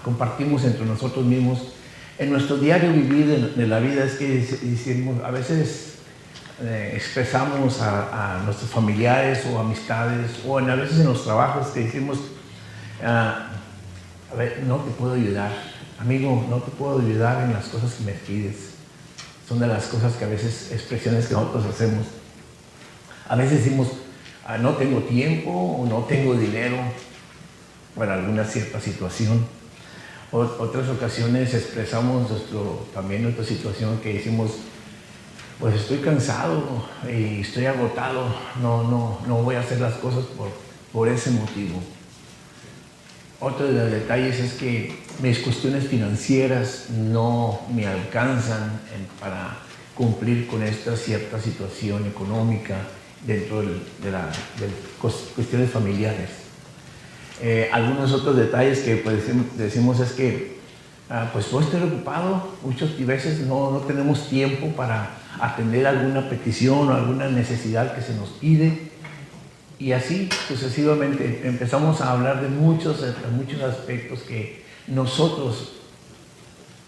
compartimos entre nosotros mismos en nuestro diario vivir de la vida. Es que decimos, a veces expresamos a nuestros familiares o amistades, o a veces en los trabajos, que decimos, a ver, no te puedo ayudar, amigo, no te puedo ayudar en las cosas que me pides. Son de las cosas que a veces, expresiones que nosotros hacemos. A veces decimos, no tengo tiempo o no tengo dinero para alguna cierta situación. Otras ocasiones expresamos también nuestra situación, que decimos, pues estoy cansado y estoy agotado, no voy a hacer las cosas por ese motivo. Otro de los detalles es que mis cuestiones financieras no me alcanzan para cumplir con esta cierta situación económica dentro de cuestiones familiares. Algunos otros detalles que pues, decimos es que pues voy a estar ocupado, muchas veces no tenemos tiempo para atender alguna petición o alguna necesidad que se nos pide. Y así sucesivamente empezamos a hablar de muchos aspectos que nosotros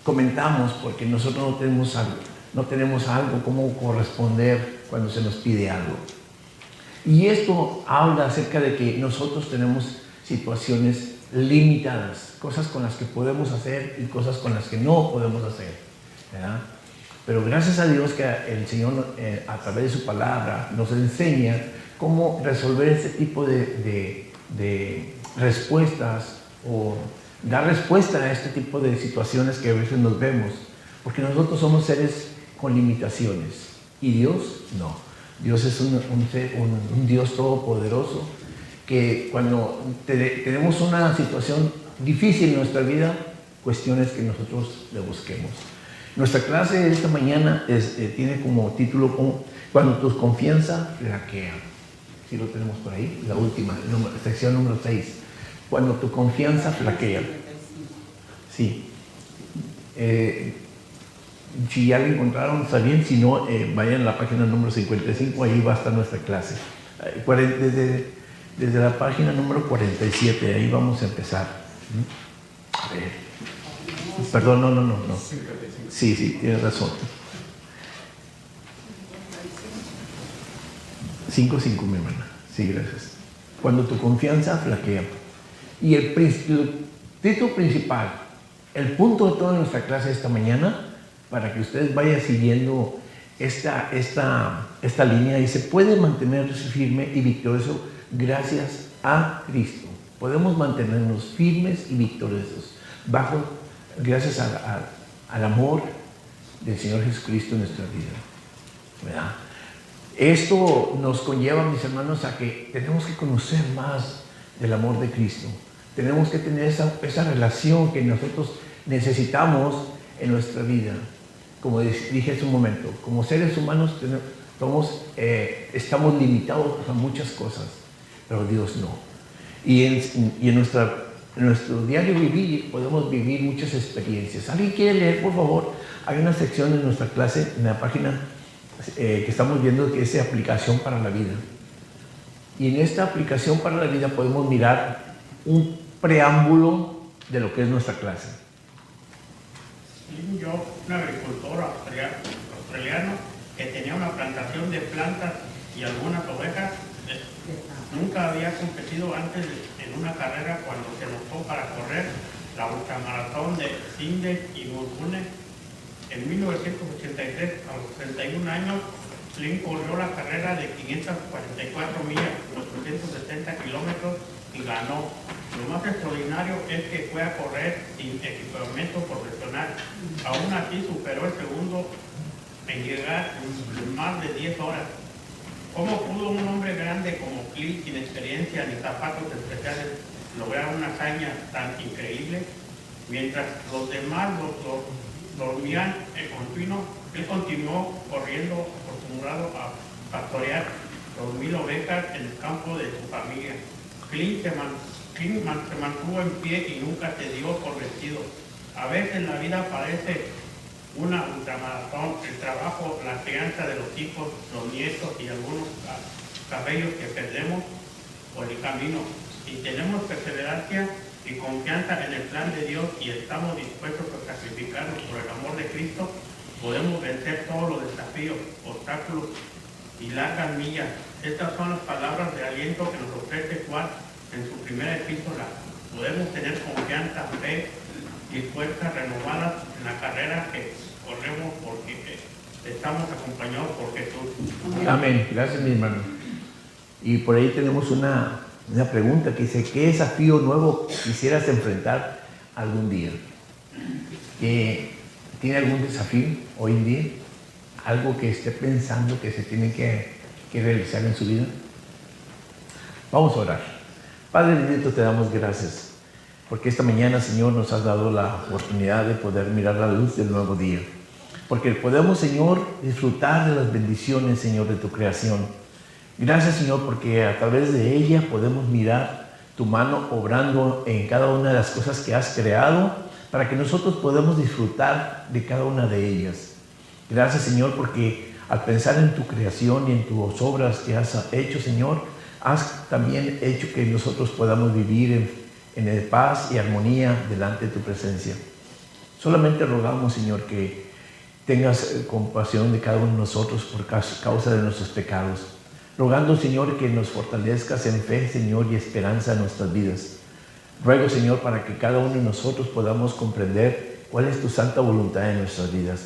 comentamos, porque nosotros no tenemos algo como corresponder cuando se nos pide algo. Y esto habla acerca de que nosotros tenemos situaciones limitadas, cosas con las que podemos hacer y cosas con las que no podemos hacer, ¿verdad? Pero gracias a Dios que el Señor a través de su palabra nos enseña cómo resolver este tipo de respuestas, o dar respuesta a este tipo de situaciones que a veces nos vemos, porque nosotros somos seres con limitaciones y Dios no. Dios es un Dios todopoderoso, que cuando tenemos una situación difícil en nuestra vida, cuestiones que nosotros le busquemos. Nuestra clase de esta mañana tiene como título Cuando tu confianza flaquea. Si lo tenemos por ahí, la última, sección número 6. Cuando tu confianza flaquea. Sí. Si ya lo encontraron, está bien. Si no, vayan a la página número 55, ahí va a estar nuestra clase. Desde la página número 47, ahí vamos a empezar. A ver. Perdón, no. Sí, tienes razón. 5, mi hermana. Sí, gracias. Cuando tu confianza flaquea. Y el título principal, el punto de toda nuestra clase esta mañana, para que ustedes vayan siguiendo esta línea, y se puede mantener firme y victorioso gracias a Cristo. Podemos mantenernos firmes y victoriosos gracias al amor del Señor Jesucristo en nuestra vida, ¿verdad? Esto nos conlleva, mis hermanos, a que tenemos que conocer más del amor de Cristo. Tenemos que tener esa relación que nosotros necesitamos en nuestra vida. Como dije hace un momento, como seres humanos estamos limitados a muchas cosas, pero Dios no. Y en nuestro diario vivir podemos vivir muchas experiencias. ¿Alguien quiere leer, por favor? Hay una sección en nuestra clase, en la página que estamos viendo, que es aplicación para la vida. Y en esta aplicación para la vida podemos mirar un preámbulo de lo que es nuestra clase. Yo, un agricultor australiano que tenía una plantación de plantas y algunas ovejas, nunca había competido antes en una carrera cuando se anotó para correr la ultramaratón de Sydney y Melbourne. En 1983, a los 61 años, Flynn corrió la carrera de 544 millas, unos 370 kilómetros, y ganó. Lo más extraordinario es que fue a correr sin equipamiento profesional. Aún así superó el segundo en llegar en más de 10 horas. ¿Cómo pudo un hombre grande como Clint, sin experiencia ni zapatos especiales, lograr una hazaña tan increíble? Mientras los demás dormían en continuo, él continuó corriendo acostumbrado a pastorear 2,000 ovejas en el campo de su familia. Clint se mantuvo en pie y nunca se dio por vencido. A veces la vida parece una ultramaratón, el trabajo, la crianza de los hijos, los nietos y algunos cabellos que perdemos por el camino. Si tenemos perseverancia, y confianza en el plan de Dios y estamos dispuestos a sacrificarnos por el amor de Cristo, podemos vencer todos los desafíos, obstáculos y largas millas. Estas son las palabras de aliento que nos ofrece Juan en su primera epístola. Podemos tener confianza, fe y fuerzas renovadas en la carrera que corremos porque estamos acompañados por Jesús. Amén. Gracias, mi hermano. Y por ahí tenemos una pregunta que dice, ¿qué desafío nuevo quisieras enfrentar algún día? ¿Tiene algún desafío hoy en día? ¿Algo que esté pensando que se tiene que realizar en su vida? Vamos a orar. Padre bendito, te damos gracias, porque esta mañana, Señor, nos has dado la oportunidad de poder mirar la luz del nuevo día. Porque podemos, Señor, disfrutar de las bendiciones, Señor, de tu creación. Gracias, Señor, porque a través de ella podemos mirar tu mano obrando en cada una de las cosas que has creado, para que nosotros podamos disfrutar de cada una de ellas. Gracias, Señor, porque al pensar en tu creación y en tus obras que has hecho, Señor, has también hecho que nosotros podamos vivir en paz y armonía delante de tu presencia. Solamente rogamos, Señor, que tengas compasión de cada uno de nosotros por causa de nuestros pecados. Rogando, Señor, que nos fortalezcas en fe, Señor, y esperanza en nuestras vidas. Ruego, Señor, para que cada uno de nosotros podamos comprender cuál es tu santa voluntad en nuestras vidas.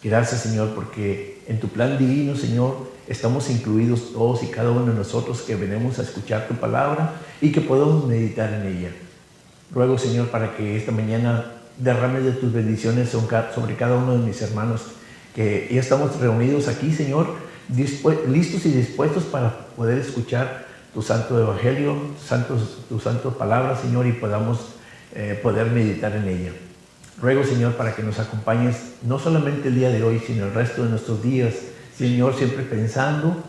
Gracias, Señor, porque en tu plan divino, Señor, estamos incluidos todos y cada uno de nosotros que venimos a escuchar tu palabra y que podamos meditar en ella. Ruego, Señor, para que esta mañana derrames de tus bendiciones sobre cada uno de mis hermanos, que ya estamos reunidos aquí, Señor, listos y dispuestos para poder escuchar tu santo evangelio, tu santo palabra, Señor, y podamos poder meditar en ella. Ruego, Señor, para que nos acompañes no solamente el día de hoy, sino el resto de nuestros días, Señor, siempre pensando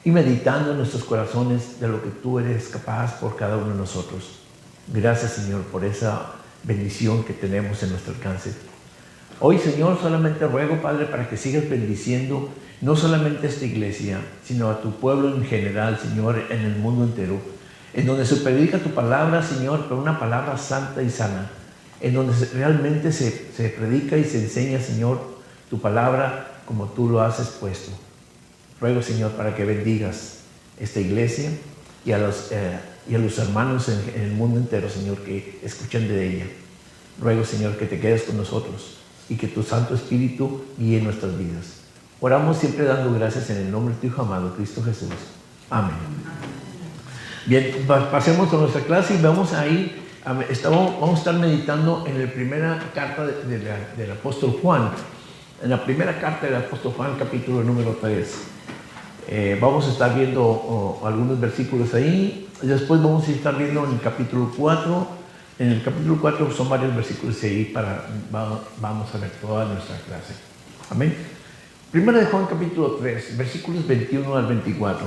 y meditando en nuestros corazones de lo que tú eres capaz por cada uno de nosotros. Gracias, Señor, por esa bendición que tenemos en nuestro alcance. Hoy, Señor, solamente ruego, Padre, para que sigas bendiciendo no solamente a esta iglesia, sino a tu pueblo en general, Señor, en el mundo entero, en donde se predica tu palabra, Señor, pero una palabra santa y sana, en donde realmente se predica y se enseña, Señor, tu palabra como tú lo has expuesto. Ruego, Señor, para que bendigas esta iglesia y a los hermanos en el mundo entero, Señor, que escuchan de ella. Ruego, Señor, que te quedes con nosotros y que tu Santo Espíritu guíe nuestras vidas. Oramos siempre dando gracias en el nombre de tu Hijo amado, Cristo Jesús. Amén. Bien, pasemos a nuestra clase y vamos a ir, vamos a estar meditando en la primera carta del apóstol Juan. En la primera carta del apóstol Juan, capítulo número 3. Vamos a estar viendo algunos versículos ahí. Y después vamos a estar viendo en el capítulo 4. En el capítulo 4 son varios versículos ahí vamos a ver toda nuestra clase. Amén. Primera de Juan, capítulo 3, versículos 21 al 24.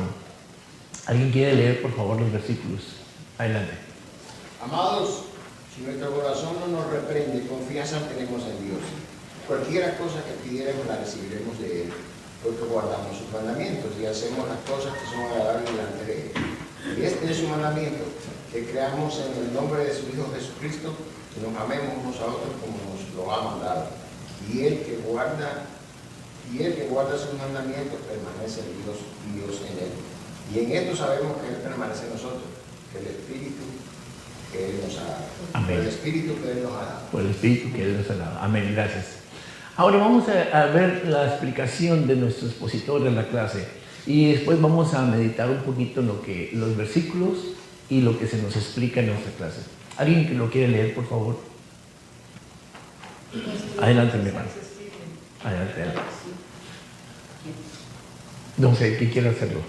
¿Alguien quiere leer, por favor, los versículos? Adelante. Amados, si nuestro corazón no nos reprende, confianza tenemos en Dios. Cualquiera cosa que pidiéramos la recibiremos de Él, porque guardamos sus mandamientos y hacemos las cosas que son agradables delante de Él. Y este es su mandamiento, que creamos en el nombre de su Hijo Jesucristo, y nos amemos unos a otros como nos lo ha mandado. Y el que guarda sus mandamientos permanece en Dios y Dios en Él. Y en esto sabemos que Él permanece en nosotros, que el Espíritu que Él nos ha dado. Amén. Por el Espíritu que Él nos ha dado. Por el Espíritu que Él nos ha dado. Amén, gracias. Ahora vamos a ver la explicación de nuestro expositor de la clase y después vamos a meditar un poquito en los versículos y lo que se nos explica en nuestra clase. ¿Alguien que lo quiere leer, por favor? Adelante, mi hermano. Adelante. No sé, ¿qué quiere hacerlo?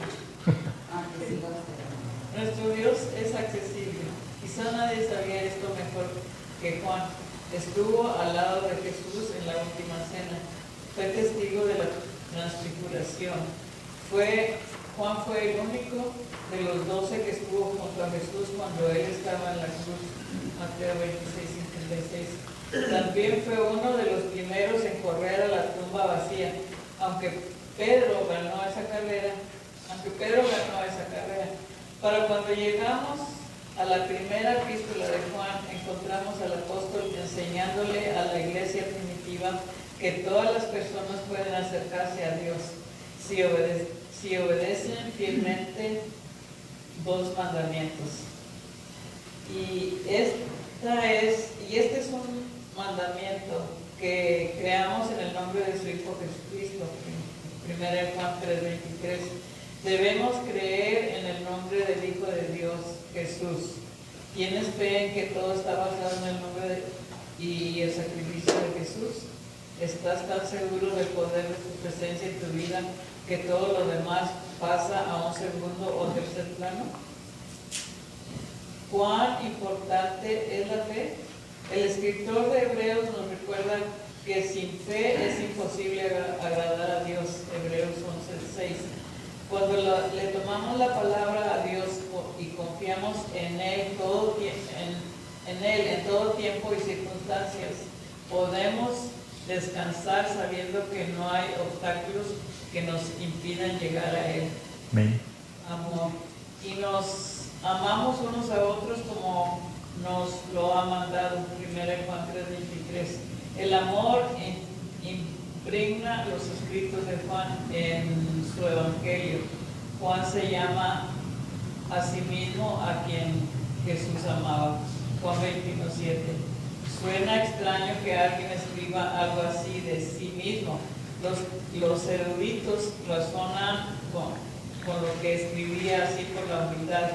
Nuestro Dios es accesible. Quizá nadie sabía esto mejor que Juan. Estuvo al lado de Jesús en la última cena. Fue testigo de la transfiguración. Juan fue el único de los 12 que estuvo junto a Jesús cuando él estaba en la cruz. Mateo 26:56. También fue uno de los primeros en correr a la tumba vacía, aunque Pedro ganó esa carrera. Para cuando llegamos a la primera epístola de Juan encontramos al apóstol enseñándole a la iglesia primitiva que todas las personas pueden acercarse a Dios si obedecen fielmente 2 mandamientos. Y este es un mandamiento que creamos en el nombre de su Hijo Jesucristo. 1 Juan 3:23. Debemos creer en el nombre del Hijo de Dios, Jesús. ¿Quiénes creen que todo está basado en el nombre y el sacrificio de Jesús? ¿Estás tan seguro del poder de su presencia en tu vida que todo lo demás pasa a un segundo o tercer plano? ¿Cuán importante es la fe? El escritor de Hebreos nos recuerda que sin fe es imposible agradar a Dios. Hebreos 11:6. Cuando le tomamos la palabra a Dios y confiamos en Él en todo tiempo y circunstancias, podemos descansar sabiendo que no hay obstáculos que nos impidan llegar a Él. Amén. Amor. Y nos amamos unos a otros como nos lo ha mandado 1 Juan 3:23. El amor impregna los escritos de Juan en su evangelio. Juan se llama a sí mismo a quien Jesús amaba. Juan 21:7. Suena extraño que alguien escriba algo así de sí mismo. Los eruditos razonan con lo que escribía así por la humildad,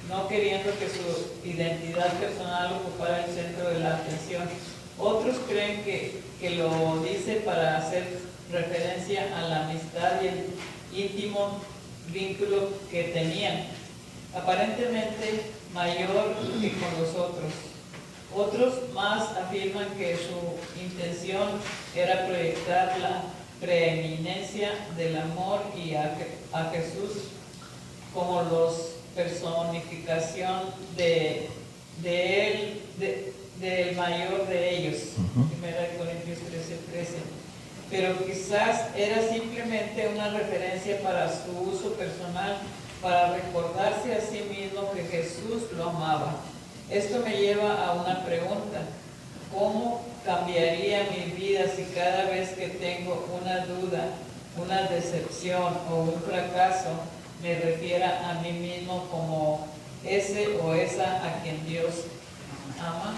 no queriendo que su identidad personal ocupara el centro de la atención. Otros creen que lo dice para hacer referencia a la amistad y el íntimo vínculo que tenían, aparentemente mayor que con los otros. Otros más afirman que su intención era proyectar la preeminencia del amor y a Jesús como los personificación del mayor de ellos. 1 Corintios 13:13. Pero quizás era simplemente una referencia para su uso personal, para recordarse a sí mismo que Jesús lo amaba. Esto me lleva a una pregunta. ¿Cómo cambiaría mi vida si cada vez que tengo una duda, una decepción o un fracaso, me refiera a mí mismo como ese o esa a quien Dios ama?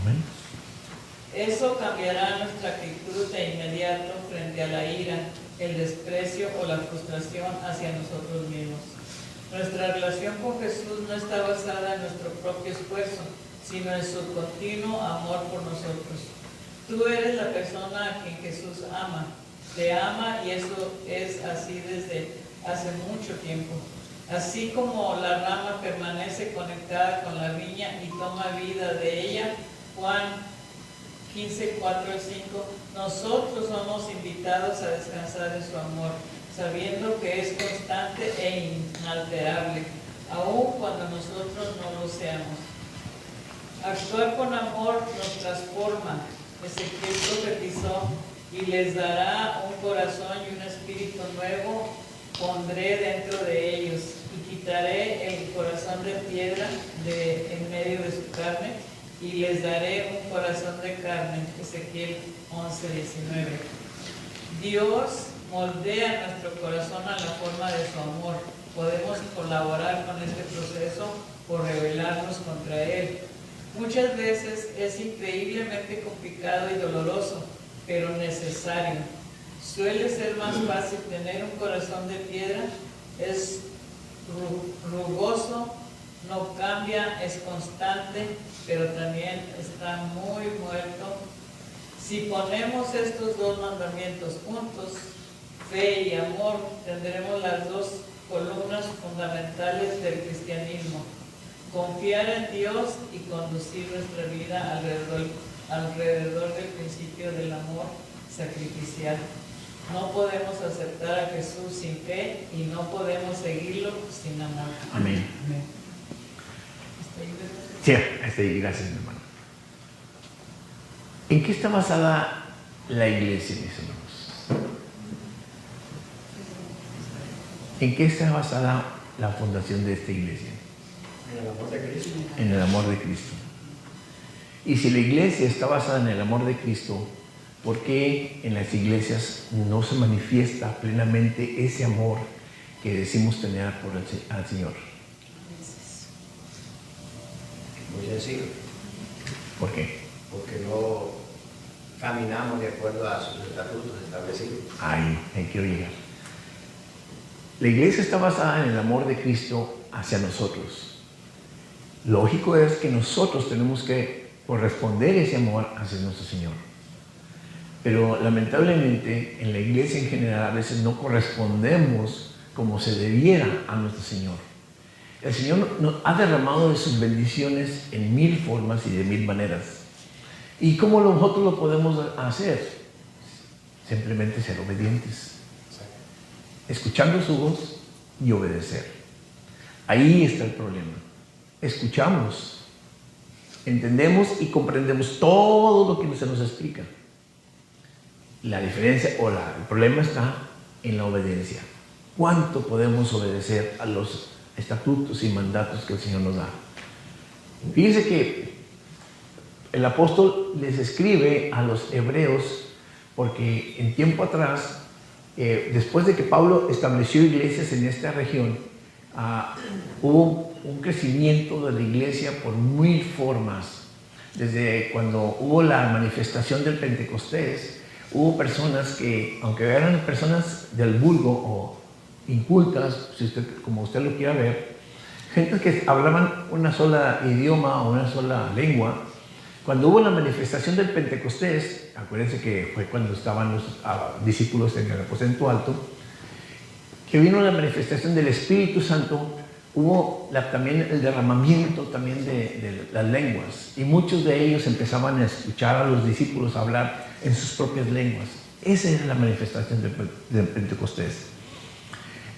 Amén. Eso cambiará nuestra actitud de inmediato frente a la ira, el desprecio o la frustración hacia nosotros mismos. Nuestra relación con Jesús no está basada en nuestro propio esfuerzo, sino en su continuo amor por nosotros. Tú eres la persona a quien Jesús ama, te ama, y eso es así desde hace mucho tiempo. Así como la rama permanece conectada con la viña y toma vida de ella, Juan 15:4-5, nosotros somos invitados a descansar en su amor, sabiendo que es constante e inalterable, aun cuando nosotros no lo seamos. Actuar con amor nos transforma. Ezequiel profetizó: y les dará un corazón y un espíritu nuevo pondré dentro de ellos, y quitaré el corazón de piedra de en medio de su carne, y les daré un corazón de carne. Ezequiel 11:19. Dios moldea nuestro corazón a la forma de su amor. Podemos colaborar con este proceso o rebelarnos contra él. Muchas veces es increíblemente complicado y doloroso, pero necesario. Suele ser más fácil tener un corazón de piedra, es rugoso, no cambia, es constante, pero también está muy muerto. Si ponemos estos 2 mandamientos juntos, fe y amor, tendremos las 2 columnas fundamentales del cristianismo: confiar en Dios y conducir nuestra vida alrededor del principio del amor sacrificial. No podemos aceptar a Jesús sin fe y no podemos seguirlo sin amor. Amén. Sí, gracias, mi hermano. ¿En qué está basada la iglesia, mis hermanos? ¿En qué está basada la fundación de esta iglesia? En el amor de Cristo. En el amor de Cristo. Y si la iglesia está basada en el amor de Cristo, ¿por qué en las iglesias no se manifiesta plenamente ese amor que decimos tener por al Señor? Muy sencillo. ¿Por qué? Porque no caminamos de acuerdo a sus estatutos establecidos. Ahí quiero llegar. La iglesia está basada en el amor de Cristo hacia nosotros. Lógico es que nosotros tenemos que corresponder ese amor hacia nuestro Señor. Pero lamentablemente en la iglesia en general a veces no correspondemos como se debiera a nuestro Señor. El Señor nos ha derramado de sus bendiciones en 1000 formas y de 1000 maneras. ¿Y cómo nosotros lo podemos hacer? Simplemente ser obedientes, escuchando su voz y obedecer. Ahí está el problema. Escuchamos, entendemos y comprendemos todo lo que se nos explica. La diferencia el problema está en la obediencia. ¿Cuánto podemos obedecer a los estatutos y mandatos que el Señor nos da? Fíjense que el apóstol les escribe a los hebreos porque en tiempo atrás, después de que Pablo estableció iglesias en esta región, hubo un crecimiento de la iglesia por 1000 formas. Desde cuando hubo la manifestación del Pentecostés, hubo personas que, aunque eran personas del vulgo o incultas, como usted lo quiera ver, gente que hablaban una sola idioma o una sola lengua. Cuando hubo la manifestación del Pentecostés, acuérdense que fue cuando estaban los discípulos en el aposento alto, que vino la manifestación del Espíritu Santo, hubo también el derramamiento también de las lenguas, y muchos de ellos empezaban a escuchar a los discípulos hablar en sus propias lenguas. Esa era la manifestación del Pentecostés.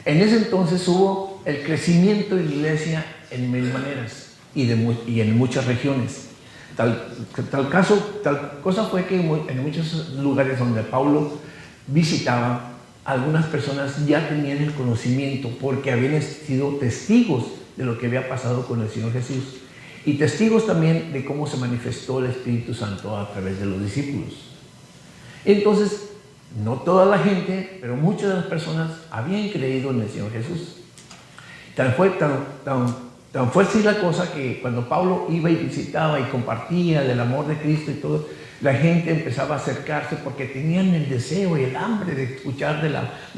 En ese entonces hubo el crecimiento de la iglesia en 1000 maneras y en muchas regiones. Tal cosa fue que en muchos lugares donde Pablo visitaba, algunas personas ya tenían el conocimiento porque habían sido testigos de lo que había pasado con el Señor Jesús y testigos también de cómo se manifestó el Espíritu Santo a través de los discípulos. Entonces, no toda la gente, pero muchas de las personas habían creído en el Señor Jesús. Tan fue así la cosa que cuando Pablo iba y visitaba y compartía del amor de Cristo y todo, la gente empezaba a acercarse porque tenían el deseo y el hambre de escuchar de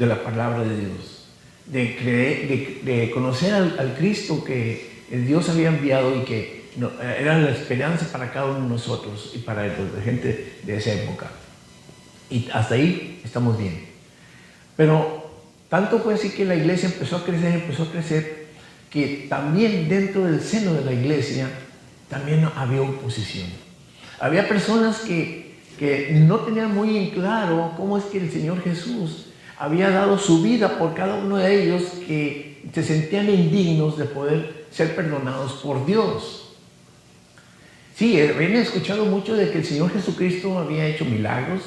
la palabra de Dios, de conocer al Cristo que Dios había enviado y que era la esperanza para cada uno de nosotros y para la gente de esa época. Y hasta ahí estamos bien. Pero tanto fue así que la iglesia empezó a crecer, que también dentro del seno de la iglesia también había oposición. Había personas que no tenían muy en claro cómo es que el Señor Jesús había dado su vida por cada uno de ellos, que se sentían indignos de poder ser perdonados por Dios. Sí, habían escuchado mucho de que el Señor Jesucristo había hecho milagros,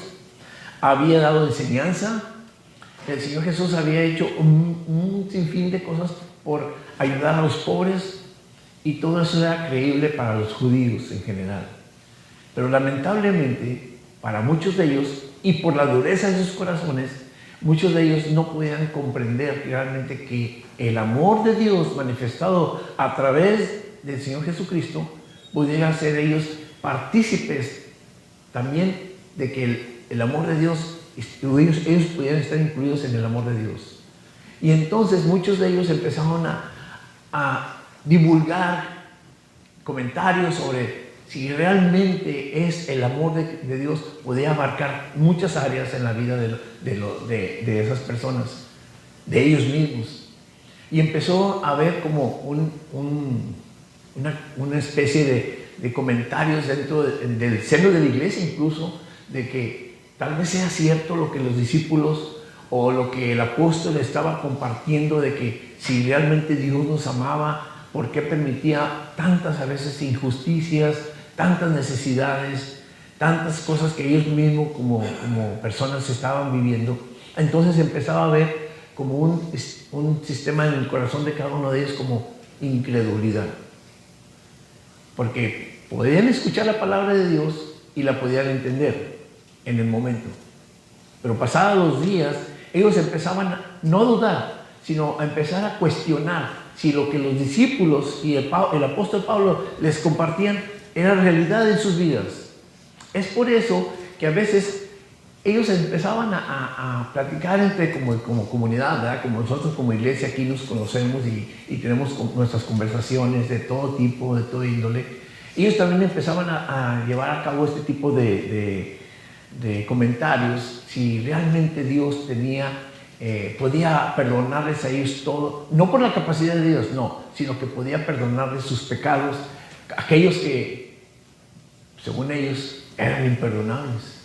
había dado enseñanza, el Señor Jesús había hecho un sinfín de cosas por ayudar a los pobres, y todo eso era creíble para los judíos en general. Pero lamentablemente, para muchos de ellos, y por la dureza de sus corazones, muchos de ellos no podían comprender realmente que el amor de Dios manifestado a través del Señor Jesucristo pudiera hacer ellos partícipes también de que el amor de Dios, ellos pudieran estar incluidos en el amor de Dios. Y entonces muchos de ellos empezaron a divulgar comentarios sobre si realmente es el amor de Dios, podía abarcar muchas áreas en la vida de esas personas, de ellos mismos. Y empezó a haber como una especie de comentarios dentro del seno de la iglesia, incluso, de que tal vez sea cierto lo que los discípulos o lo que el apóstol estaba compartiendo, de que si realmente Dios nos amaba, ¿por qué permitía tantas a veces injusticias, tantas necesidades, tantas cosas que ellos mismos como personas estaban viviendo? Entonces empezaba a haber como un sistema en el corazón de cada uno de ellos como incredulidad. porque podían escuchar la palabra de Dios y la podían entender en el momento. Pero pasados los días, ellos empezaban a no dudar, sino a empezar a cuestionar si lo que los discípulos y el apóstol Pablo les compartían era realidad en sus vidas. Es por eso que a veces ellos empezaban a platicar entre como comunidad, ¿verdad? Como nosotros como iglesia aquí nos conocemos y tenemos nuestras conversaciones de todo tipo, de todo índole. Ellos también empezaban a llevar a cabo este tipo de comentarios, si realmente Dios podía perdonarles a ellos todo, no por la capacidad de Dios, no, sino que podía perdonarles sus pecados, aquellos que, según ellos, eran imperdonables.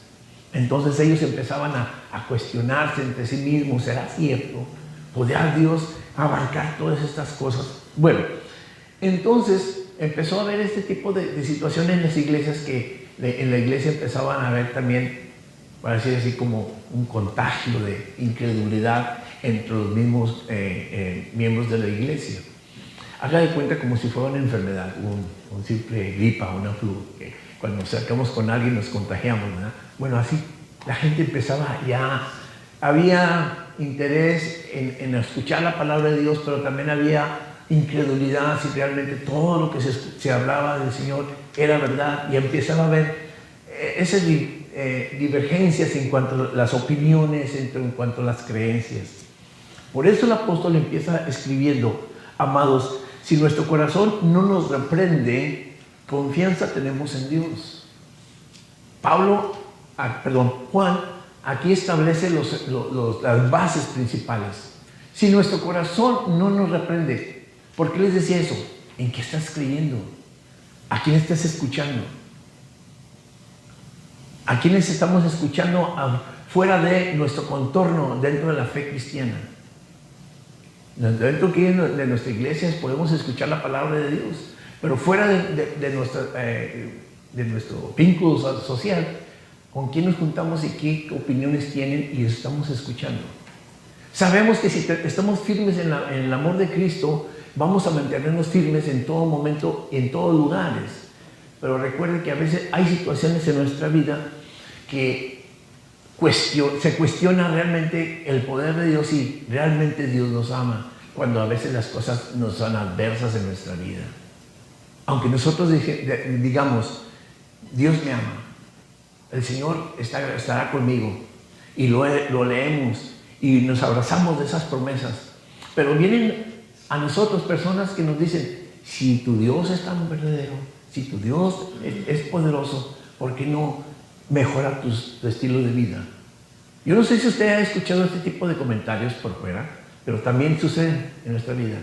Entonces ellos empezaban a cuestionarse entre sí mismos, ¿será cierto? ¿Podría Dios abarcar todas estas cosas? Bueno, entonces empezó a haber este tipo de situaciones en las iglesias que en la iglesia empezaban a haber también, para decir así, como un contagio de incredulidad entre los mismos miembros de la iglesia. Haga de cuenta como si fuera una enfermedad, un simple gripa, una flu, que cuando nos acercamos con alguien nos contagiamos, ¿verdad? Bueno, así la gente empezaba ya, había interés en escuchar la palabra de Dios, pero también había incredulidad si realmente todo lo que se hablaba del Señor era verdad, y empezaba a haber esas divergencias en cuanto a las opiniones, en cuanto a las creencias. Por eso el apóstol empieza escribiendo: amados, si nuestro corazón no nos reprende, confianza tenemos en Dios. Juan aquí establece las bases principales. Si nuestro corazón no nos reprende, ¿por qué les decía eso? ¿En qué estás creyendo? ¿A quién estás escuchando? ¿A quiénes estamos escuchando fuera de nuestro contorno, dentro de la fe cristiana? Dentro de nuestra iglesia podemos escuchar la palabra de Dios, pero fuera de nuestro vínculo social, ¿con quién nos juntamos y qué opiniones tienen y estamos escuchando? Sabemos que si estamos firmes en el amor de Cristo, vamos a mantenernos firmes en todo momento, en todos lugares. Pero recuerden que a veces hay situaciones en nuestra vida que se cuestiona realmente el poder de Dios y realmente Dios nos ama, cuando a veces las cosas nos son adversas en nuestra vida. Aunque nosotros digamos, Dios me ama, el Señor estará conmigo, y lo leemos y nos abrazamos de esas promesas, pero vienen a nosotros personas que nos dicen: si tu Dios es tan verdadero, si tu Dios es poderoso, ¿por qué no mejora tu estilo de vida? Yo no sé si usted ha escuchado este tipo de comentarios por fuera, pero también sucede en nuestra vida.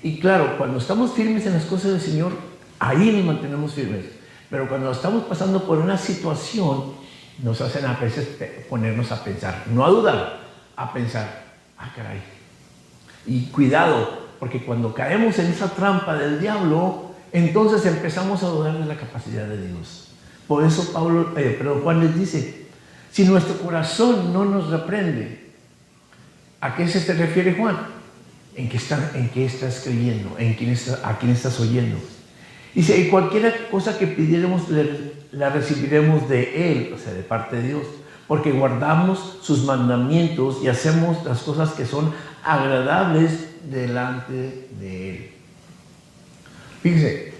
Y claro, cuando estamos firmes en las cosas del Señor, ahí nos mantenemos firmes. Pero cuando estamos pasando por una situación, nos hacen a veces ponernos a pensar, no a dudar, a pensar: ah, caray. Y cuidado, porque cuando caemos en esa trampa del diablo, entonces empezamos a dudar de la capacidad de Dios. Por eso Juan les dice: si nuestro corazón no nos reprende, ¿a qué se refiere Juan? ¿En qué estás creyendo? ¿A quién estás oyendo? Dice: y cualquier cosa que pidiéramos la recibiremos de Él, o sea, de parte de Dios, porque guardamos sus mandamientos y hacemos las cosas que son agradables delante de Él. Fíjense,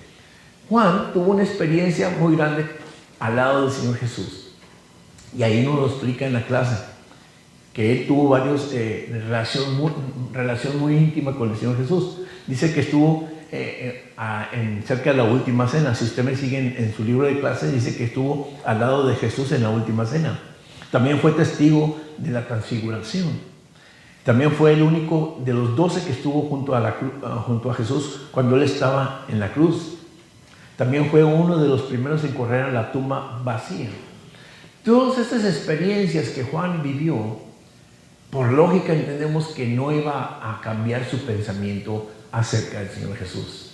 Juan tuvo una experiencia muy grande al lado del Señor Jesús, y ahí nos lo explica en la clase, que él tuvo relación muy íntima con el Señor Jesús. Dice que estuvo cerca de la última cena. Si usted me sigue en su libro de clase, dice que estuvo al lado de Jesús en la última cena. También fue testigo de la transfiguración. También fue el único de los 12 que estuvo junto a Jesús cuando él estaba en la cruz. También fue uno de los primeros en correr a la tumba vacía. Todas estas experiencias que Juan vivió, por lógica entendemos que no iba a cambiar su pensamiento acerca del Señor Jesús.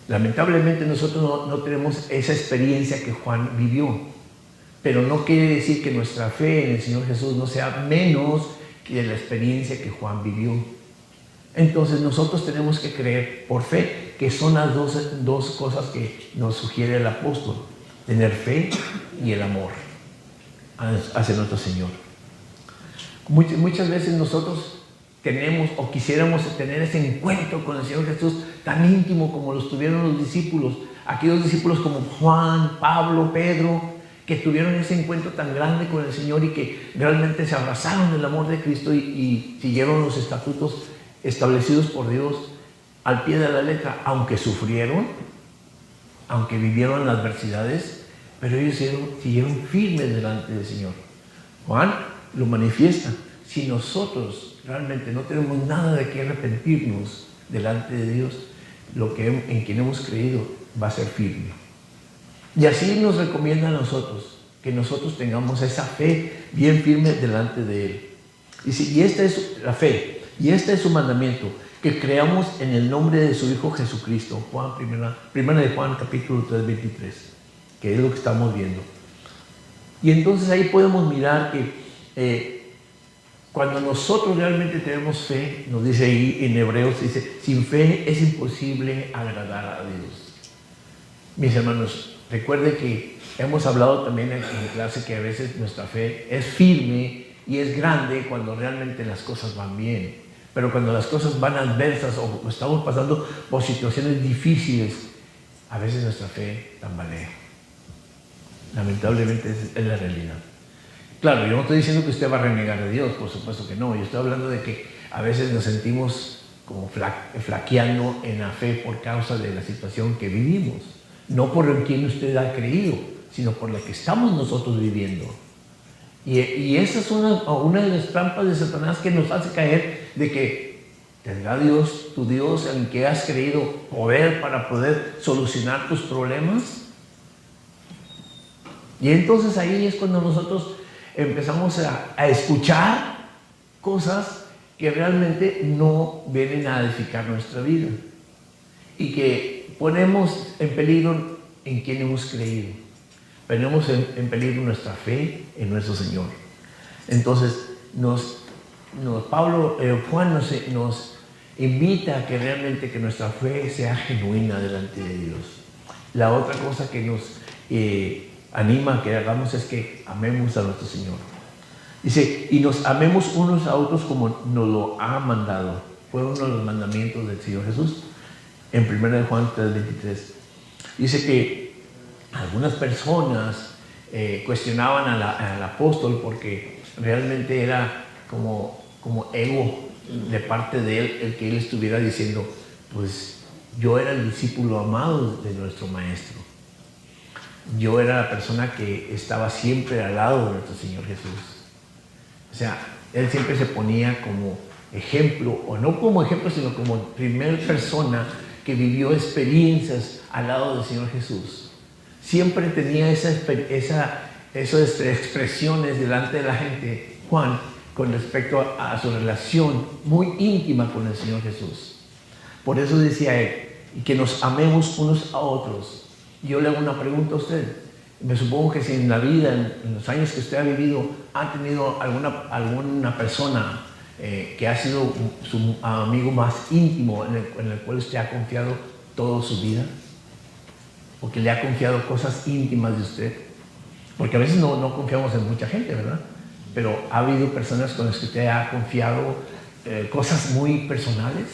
Lamentablemente nosotros no tenemos esa experiencia que Juan vivió, pero no quiere decir que nuestra fe en el Señor Jesús no sea menos que la experiencia que Juan vivió. Entonces nosotros tenemos que creer por fe, que son las dos cosas que nos sugiere el apóstol: tener fe y el amor hacia nuestro Señor. Muchas veces nosotros tenemos o quisiéramos tener ese encuentro con el Señor Jesús tan íntimo como los tuvieron los discípulos, aquellos discípulos como Juan, Pablo, Pedro, que tuvieron ese encuentro tan grande con el Señor y que realmente se abrazaron del amor de Cristo y siguieron los estatutos establecidos por Dios al pie de la letra, aunque sufrieron, aunque vivieron las adversidades, pero ellos siguieron firmes delante del Señor. Juan lo manifiesta: si nosotros realmente no tenemos nada de qué arrepentirnos delante de Dios, en quien hemos creído va a ser firme. Y así nos recomienda a nosotros, que nosotros tengamos esa fe bien firme delante de Él. Dice, y esta es la fe, y este es su mandamiento, que creamos en el nombre de su Hijo Jesucristo. Primera de Juan, capítulo 3, 23, que es lo que estamos viendo. Y entonces ahí podemos mirar que cuando nosotros realmente tenemos fe, nos dice ahí en Hebreos, dice, sin fe es imposible agradar a Dios. Mis hermanos, recuerde que hemos hablado también en clase que a veces nuestra fe es firme y es grande cuando realmente las cosas van bien. Pero cuando las cosas van adversas o estamos pasando por situaciones difíciles, a veces nuestra fe tambalea. Lamentablemente es la realidad. Claro, yo no estoy diciendo que usted va a renegar de Dios, por supuesto que no. Yo estoy hablando de que a veces nos sentimos como flaqueando en la fe por causa de la situación que vivimos. No por en quien usted ha creído, sino por la que estamos nosotros viviendo. Y esa es una de las trampas de Satanás que nos hace caer de que tendrá Dios, tu Dios, en que has creído, poder para poder solucionar tus problemas. Y entonces ahí es cuando nosotros empezamos a escuchar cosas que realmente no vienen a edificar nuestra vida y que ponemos en peligro en quien hemos creído. Ponemos en peligro nuestra fe en nuestro Señor. Entonces, Juan nos invita a que realmente que nuestra fe sea genuina delante de Dios. La otra cosa que nos anima a que hagamos es que amemos a nuestro Señor. Dice, y nos amemos unos a otros como nos lo ha mandado. Fue uno de los mandamientos del Señor Jesús. En 1 Juan 3:23. Dice que algunas personas cuestionaban al apóstol porque realmente era como ego de parte de él el que él estuviera diciendo, pues yo era el discípulo amado de nuestro maestro. Yo era la persona que estaba siempre al lado de nuestro Señor Jesús. O sea, él siempre se ponía como ejemplo, o no como ejemplo, sino como primera persona que vivió experiencias al lado del Señor Jesús. Siempre tenía esas expresiones delante de la gente, Juan, con respecto a su relación muy íntima con el Señor Jesús. Por eso decía él, y que nos amemos unos a otros. Yo le hago una pregunta a usted. Me supongo que si en la vida, en los años que usted ha vivido, ha tenido alguna persona que ha sido su amigo más íntimo, en el cual usted ha confiado toda su vida, o que le ha confiado cosas íntimas de usted. Porque a veces no confiamos en mucha gente, ¿verdad? Pero ha habido personas con las que usted ha confiado cosas muy personales.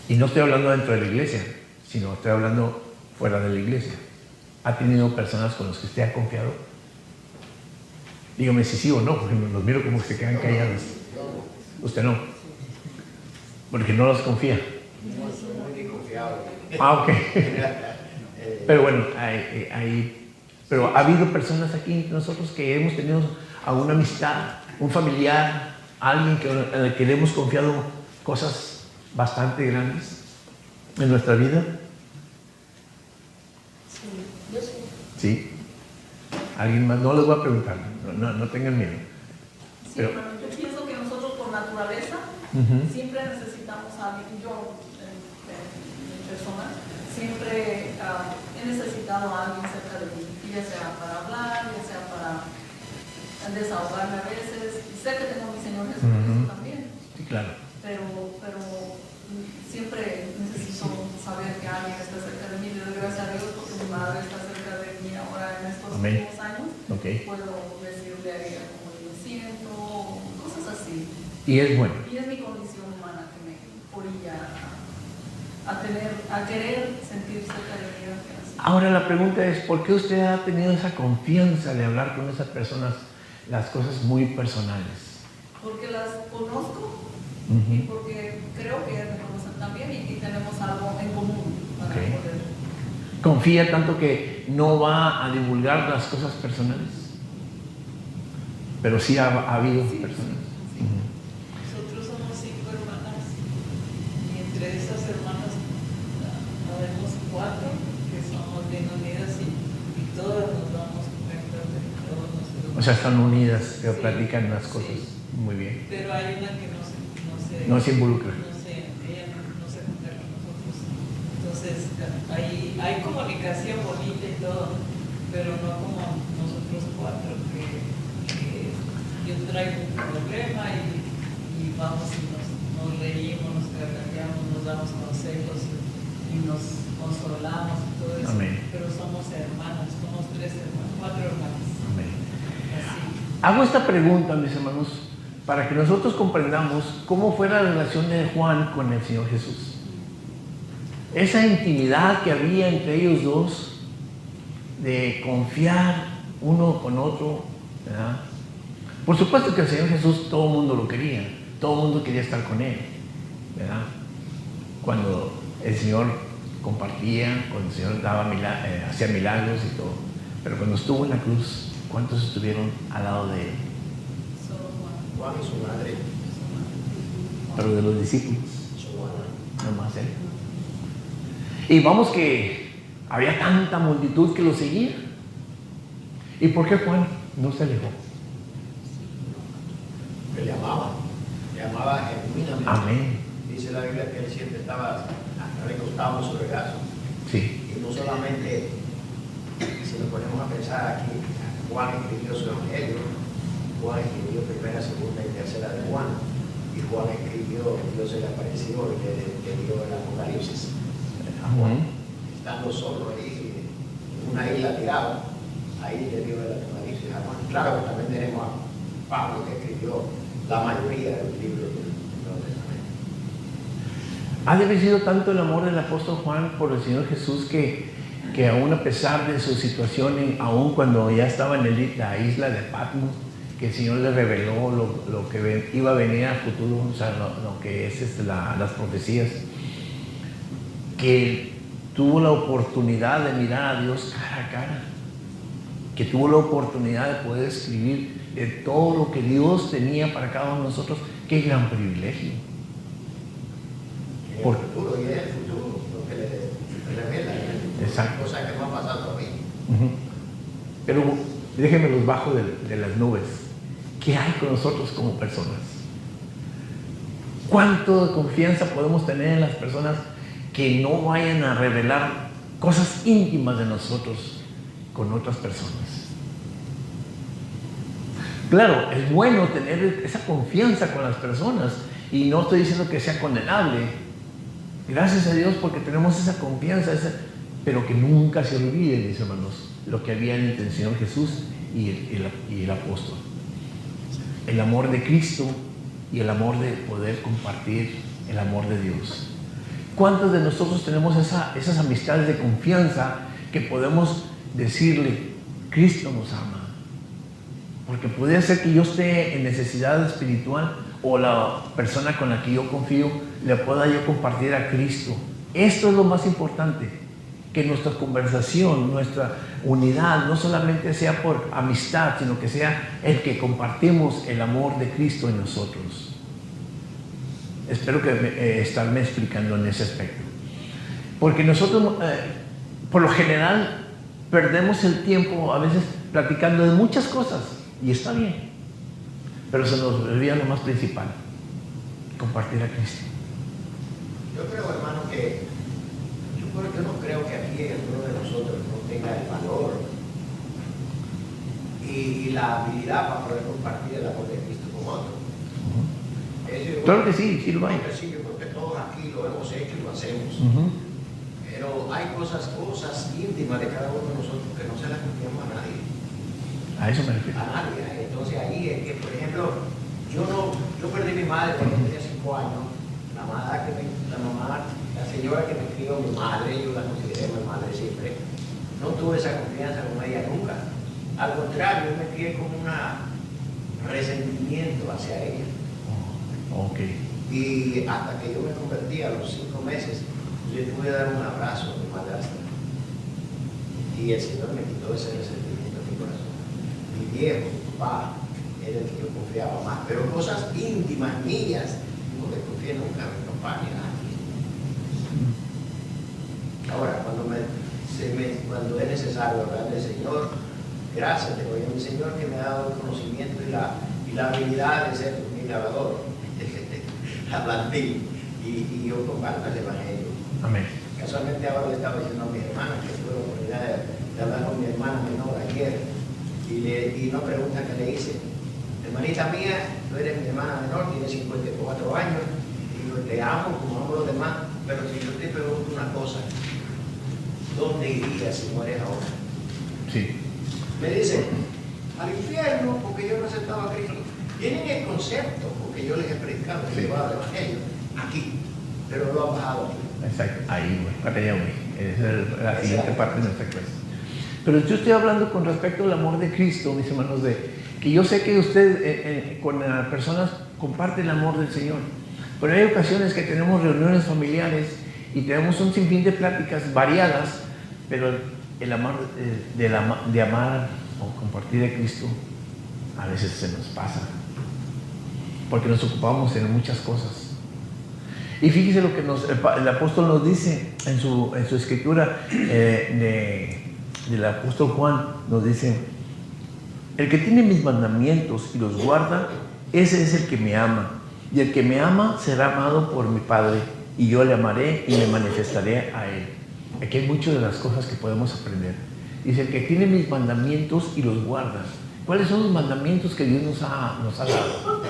Y no estoy hablando dentro de la iglesia, sino estoy hablando fuera de la iglesia. ¿Ha tenido personas con las que usted ha confiado? Dígame si sí o no, porque los miro como que se quedan callados. Usted no, porque no los confía. No soy muy confiado. Ok. Pero bueno, pero ha habido personas aquí entre nosotros que hemos tenido alguna amistad, un familiar, alguien en el que le hemos confiado cosas bastante grandes en nuestra vida. Sí, yo sí. ¿Sí? ¿Alguien más? No les voy a preguntar, no tengan miedo. Sí, Pero, pero yo pienso que nosotros por naturaleza siempre necesitamos a alguien. Yo, en persona, siempre he necesitado a alguien cerca de mí, ya sea para hablar, ya sea para desahogarme a veces. Sé que tengo mis Señor Jesucristo también. Sí, claro. Pero siempre necesito saber que alguien está cerca de mí. Le doy gracias a Dios porque mi madre está cerca de mí ahora en estos Amén. últimos años. Okay. Puedo decirle a ella cómo yo me siento, cosas así. Y es bueno. Y es mi condición humana que me orilla a querer sentir cerca de mí. Ahora la pregunta es, ¿por qué usted ha tenido esa confianza de hablar con esas personas las cosas muy personales? Porque las conozco y porque creo que ellas me conocen también y tenemos algo en común para poder. ¿Confía tanto que no va a divulgar las cosas personales? Pero sí ha habido personas. Sí. Nosotros somos 5 hermanas y entre esas hermanas habemos 4 que somos bien unidas y todas nos damos cuenta de todos nosotros. O sea, están unidas, que Sí, platican las cosas. sí. Muy bien. Pero hay una que No se involucra. Ella no se junta con nosotros. Entonces, hay comunicación bonita y todo, pero no como nosotros 4, que yo traigo un problema y vamos y nos reímos, nos carcajeamos, nos damos consejos y nos consolamos y todo eso. Amén. Pero somos hermanas, somos 3 hermanas, 4 hermanas. Amén. Así. Hago esta pregunta, mis hermanos, para que nosotros comprendamos cómo fue la relación de Juan con el Señor Jesús. Esa intimidad que había entre ellos dos, de confiar uno con otro, ¿verdad? Por supuesto que el Señor Jesús todo el mundo lo quería, todo el mundo quería estar con Él, ¿verdad? Cuando el Señor compartía, cuando el Señor hacía milagros y todo. Pero cuando estuvo en la cruz, ¿cuántos estuvieron al lado de Él? Juan y su madre. Pero de los discípulos, Su madre. nomás Él. Y vamos que había tanta multitud que lo seguía. ¿Y por qué Juan no se alejó? Que le amaba genuinamente. Amén. Dice la Biblia que él siempre estaba recostado en su regazo. Sí. Y no solamente, si nos ponemos a pensar aquí, Juan escribió su evangelio, Juan escribió primera, segunda y tercera de Juan, y Juan escribió, Dios se le apareció y le dio el Apocalipsis. Amén. Estando solo ahí, en una isla tirado, ahí le dio el Apocalipsis a Juan. Claro que también tenemos a Pablo, que escribió la mayoría de los libros del Nuevo Testamento. Ha de haber sido tanto el amor del apóstol Juan por el Señor Jesús que aún a pesar de su situación, aún cuando ya estaba en la isla de Patmos, que el Señor le reveló lo que iba a venir al futuro, o sea, lo que es las profecías, que tuvo la oportunidad de mirar a Dios cara a cara, que tuvo la oportunidad de poder escribir de todo lo que Dios tenía para cada uno de nosotros. ¡Qué gran privilegio! En el futuro, y es el futuro lo que le revela. Exacto. Cosa que no ha pasado todavía. Pero déjenme los bajo de las nubes. ¿Qué hay con nosotros como personas? ¿Cuánto de confianza podemos tener en las personas que no vayan a revelar cosas íntimas de nosotros con otras personas? Claro, es bueno tener esa confianza con las personas y no estoy diciendo que sea condenable. Gracias a Dios porque tenemos esa confianza, pero que nunca se olvide, mis hermanos, lo que había entre el Señor Jesús y el apóstol. El amor de Cristo y el amor de poder compartir el amor de Dios. ¿Cuántos de nosotros tenemos esas amistades de confianza que podemos decirle, Cristo nos ama? Porque puede ser que yo esté en necesidad espiritual o la persona con la que yo confío le pueda yo compartir a Cristo. Esto es lo más importante, que nuestra conversación, nuestra unidad no solamente sea por amistad, sino que sea el que compartimos el amor de Cristo en nosotros. Espero que estarme explicando en ese aspecto. Porque nosotros, por lo general, perdemos el tiempo a veces platicando de muchas cosas, y está bien, pero se nos olvida lo más principal, compartir a Cristo. Yo creo, hermano, que yo no creo que aquí alguno de nosotros no tenga el valor y la habilidad para poder compartir el amor de Cristo con otros. Claro que sí, sí lo hay. Porque todos aquí lo hemos hecho y lo hacemos. Pero hay cosas íntimas de cada uno de nosotros que no se las confiamos a nadie. A eso me refiero. A nadie. Entonces ahí es que, por ejemplo, yo perdí a mi madre cuando tenía 5 años. La señora que me crió, mi madre, yo la consideré mi madre siempre. No tuve esa confianza con ella nunca. Al contrario, yo me crié con un resentimiento hacia ella. Ok. Y hasta que yo me convertí a los 5 meses, le pude dar un abrazo a mi madrastra. Y el Señor me quitó ese resentimiento de mi corazón. Mi viejo, mi papá, era el que yo confiaba más. Pero cosas íntimas, mías, no le confié nunca a mi papá ni a nadie. Ahora, cuando es necesario hablar del Señor, gracias te doy a mi Señor que me ha dado el conocimiento y la habilidad de ser mi lavador, hablantín, y yo comparto el Evangelio. Amén. Casualmente ahora le estaba diciendo a mi hermana, que tuve la oportunidad de hablar con mi hermana menor ayer, y una pregunta que le hice: hermanita mía, tú eres mi hermana menor, tienes 54 años, y yo te amo como amo a los demás, pero si yo te pregunto una cosa, ¿dónde irías si mueres ahora? Sí. Me dice, al infierno, porque yo no aceptaba a Cristo. Tienen el concepto, porque yo les he predicado, les he llevado el Evangelio, aquí, pero lo han bajado aquí. Exacto, ahí voy, para allá voy. Esa es la siguiente parte de nuestra clase. Pero yo estoy hablando con respecto al amor de Cristo, mis hermanos, que yo sé que usted con las personas comparte el amor del Señor. Pero hay ocasiones que tenemos reuniones familiares y tenemos un sinfín de pláticas variadas, pero el amor de amar o compartir de Cristo a veces se nos pasa, porque nos ocupamos en muchas cosas. Y fíjese lo que el apóstol nos dice en su escritura del apóstol Juan, nos dice: el que tiene mis mandamientos y los guarda, ese es el que me ama, y el que me ama será amado por mi Padre, y yo le amaré y me manifestaré a él. Aquí hay muchas de las cosas que podemos aprender. Dice: el que tiene mis mandamientos y los guarda. ¿Cuáles son los mandamientos que Dios nos ha dado?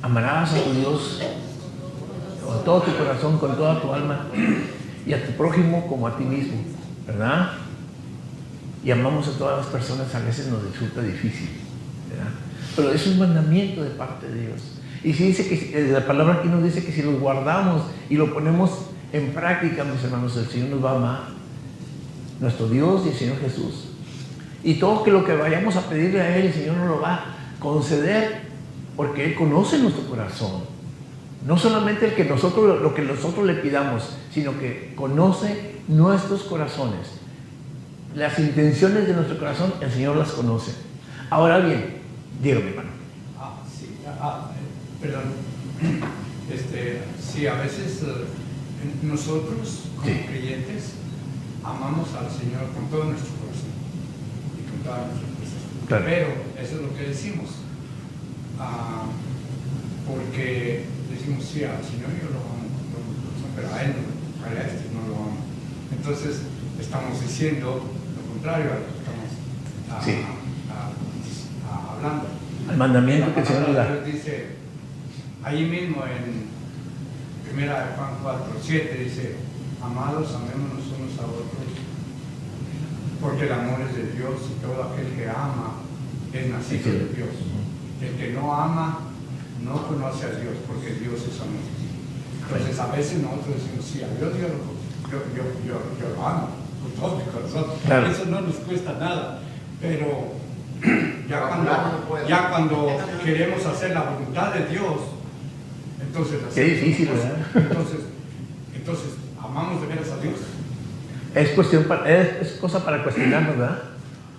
Amarás a tu Dios con todo tu corazón, con toda tu alma, y a tu prójimo como a ti mismo, ¿verdad? Y amamos a todas las personas, a veces nos resulta difícil, ¿verdad? Pero es un mandamiento de parte de Dios. Y si dice que la palabra aquí nos dice que si los guardamos y lo ponemos en práctica, mis hermanos, el Señor nos va a amar, nuestro Dios y el Señor Jesús. Y todo lo que vayamos a pedirle a Él, el Señor nos lo va a conceder, porque Él conoce nuestro corazón. No solamente lo que nosotros le pidamos, sino que conoce nuestros corazones. Las intenciones de nuestro corazón, el Señor las conoce. Ahora bien, dígame, hermano. Perdón. Sí, a veces nosotros como creyentes amamos al Señor con todo nuestro corazón y con todas nuestras fuerzas. Claro. Pero eso es lo que decimos. Porque decimos, sí, al Señor yo lo amo con todo mi corazón, pero a Él no, a este no lo amo. Entonces estamos diciendo lo contrario a lo que estamos hablando. El mandamiento que el Señor nos da. Dios dice, ahí mismo en 1 Juan 4:7 dice: amados, amémonos unos a otros, porque el amor es de Dios, y todo aquel que ama es nacido de Dios. El que no ama no conoce a Dios, porque Dios es amor. Entonces a veces nosotros decimos, sí, a Dios yo lo amo con todo mi corazón. Claro. Eso no nos cuesta nada, pero ya cuando queremos hacer la voluntad de Dios, entonces qué difícil, ¿verdad? Entonces amamos de veras a Dios. Es cosa para cuestionarnos, ¿verdad?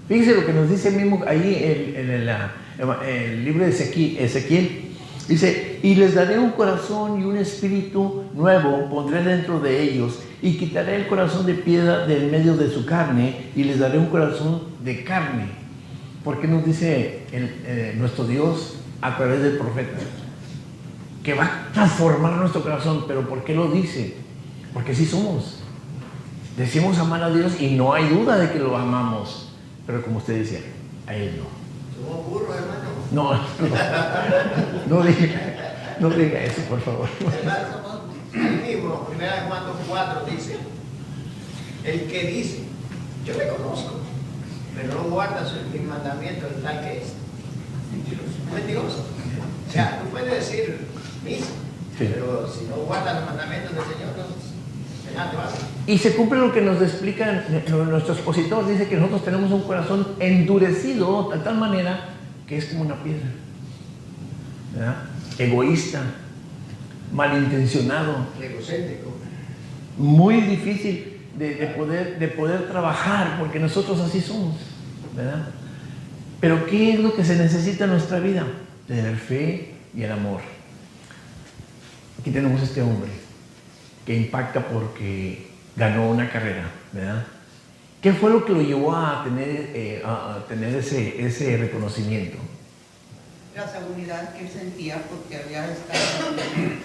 Fíjense lo que nos dice mismo ahí en el libro de Ezequiel. Dice: y les daré un corazón y un espíritu nuevo pondré dentro de ellos, y quitaré el corazón de piedra del medio de su carne, y les daré un corazón de carne. ¿Por qué nos dice nuestro Dios a través del profeta? Que va a transformar nuestro corazón. ¿Pero por qué lo dice? Porque sí somos. Decimos amar a Dios y no hay duda de que lo amamos. Pero como usted decía, a Él no. Somos burros, hermano. No dije. No diga eso, por favor. Ahí mismo, 1 Juan 4 dice, el que dice, yo le conozco, pero no guarda mis mandamientos, el tal que es mentiroso. O sea, tú puedes decir misa, pero si no guardas los mandamientos del Señor, no, nada te va a hacer. Y se cumple lo que nos explica nuestro expositor. Dice que nosotros tenemos un corazón endurecido de tal manera que es como una piedra, ¿verdad? Egoísta, malintencionado, Egocéntrico. muy difícil de poder trabajar, porque nosotros así somos, ¿verdad? Pero ¿qué es lo que se necesita en nuestra vida? Tener fe y el amor. Aquí tenemos este hombre que impacta porque ganó una carrera, ¿verdad? ¿Qué fue lo que lo llevó a tener ese reconocimiento? La seguridad que él sentía porque había estado haciendo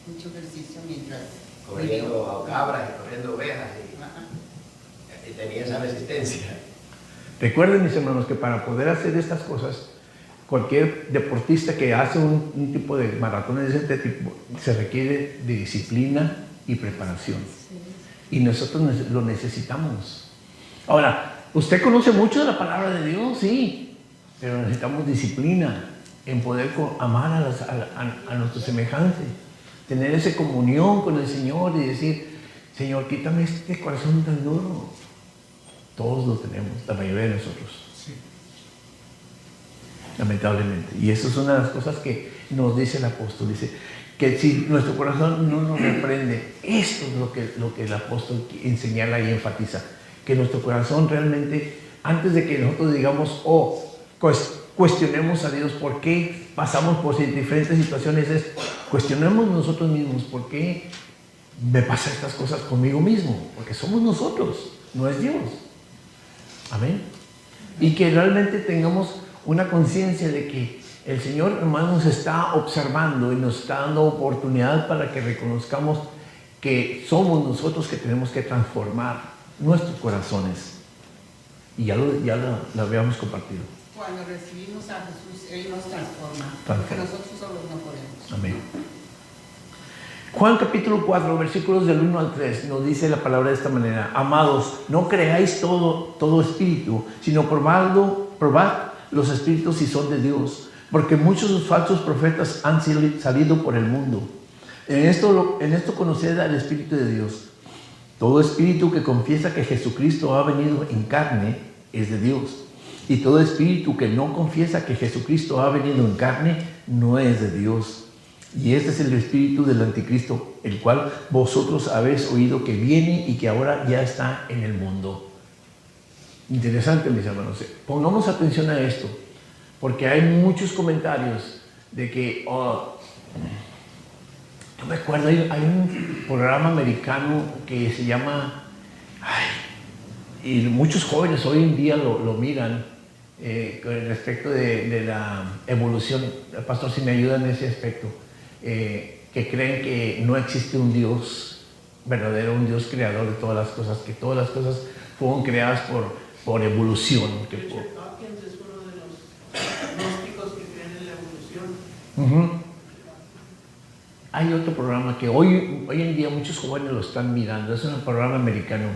mucho ejercicio mientras Corriendo cabras y corriendo ovejas y tenía esa resistencia. Recuerden, mis hermanos, que para poder hacer estas cosas, cualquier deportista que hace un tipo de maratones de este tipo, se requiere de disciplina y preparación. Y nosotros lo necesitamos. Ahora, usted conoce mucho de la palabra de Dios, sí, pero necesitamos disciplina en poder amar a nuestros semejantes, tener esa comunión con el Señor y decir, Señor, quítame este corazón tan duro. Todos lo tenemos, la mayoría de nosotros. Sí. Lamentablemente. Y eso es una de las cosas que nos dice el apóstol. Dice que si nuestro corazón no nos reprende, esto es lo que el apóstol señala y enfatiza. Que nuestro corazón realmente, antes de que nosotros digamos, cuestionemos a Dios por qué pasamos por diferentes situaciones, cuestionemos nosotros mismos por qué me pasan estas cosas conmigo mismo. Porque somos nosotros, no es Dios. Amén. Y que realmente tengamos una conciencia de que el Señor, hermano, nos está observando y nos está dando oportunidad para que reconozcamos que somos nosotros que tenemos que transformar nuestros corazones. Y ya lo habíamos compartido. Cuando recibimos a Jesús, Él nos transforma, Transforma. porque nosotros solos no podemos. Amén. Juan capítulo 4, versículos del 1 al 3, nos dice la palabra de esta manera: amados, no creáis todo espíritu, sino probad los espíritus si son de Dios, porque muchos falsos profetas han salido por el mundo. En esto conoced al Espíritu de Dios. Todo espíritu que confiesa que Jesucristo ha venido en carne es de Dios. Y todo espíritu que no confiesa que Jesucristo ha venido en carne no es de Dios. Y este es el espíritu del anticristo, el cual vosotros habéis oído que viene y que ahora ya está en el mundo. Interesante, mis hermanos. Pongamos atención a esto, porque hay muchos comentarios de que, yo me acuerdo, hay un programa americano que se llama, y muchos jóvenes hoy en día lo miran, con respecto de la evolución. Pastor, si me ayuda en ese aspecto. Que creen que no existe un Dios verdadero, un Dios creador de todas las cosas, que todas las cosas fueron creadas por evolución. Richard Dawkins es uno de los gnósticos que creen en la evolución. Hay otro programa que hoy en día muchos jóvenes lo están mirando, es un programa americano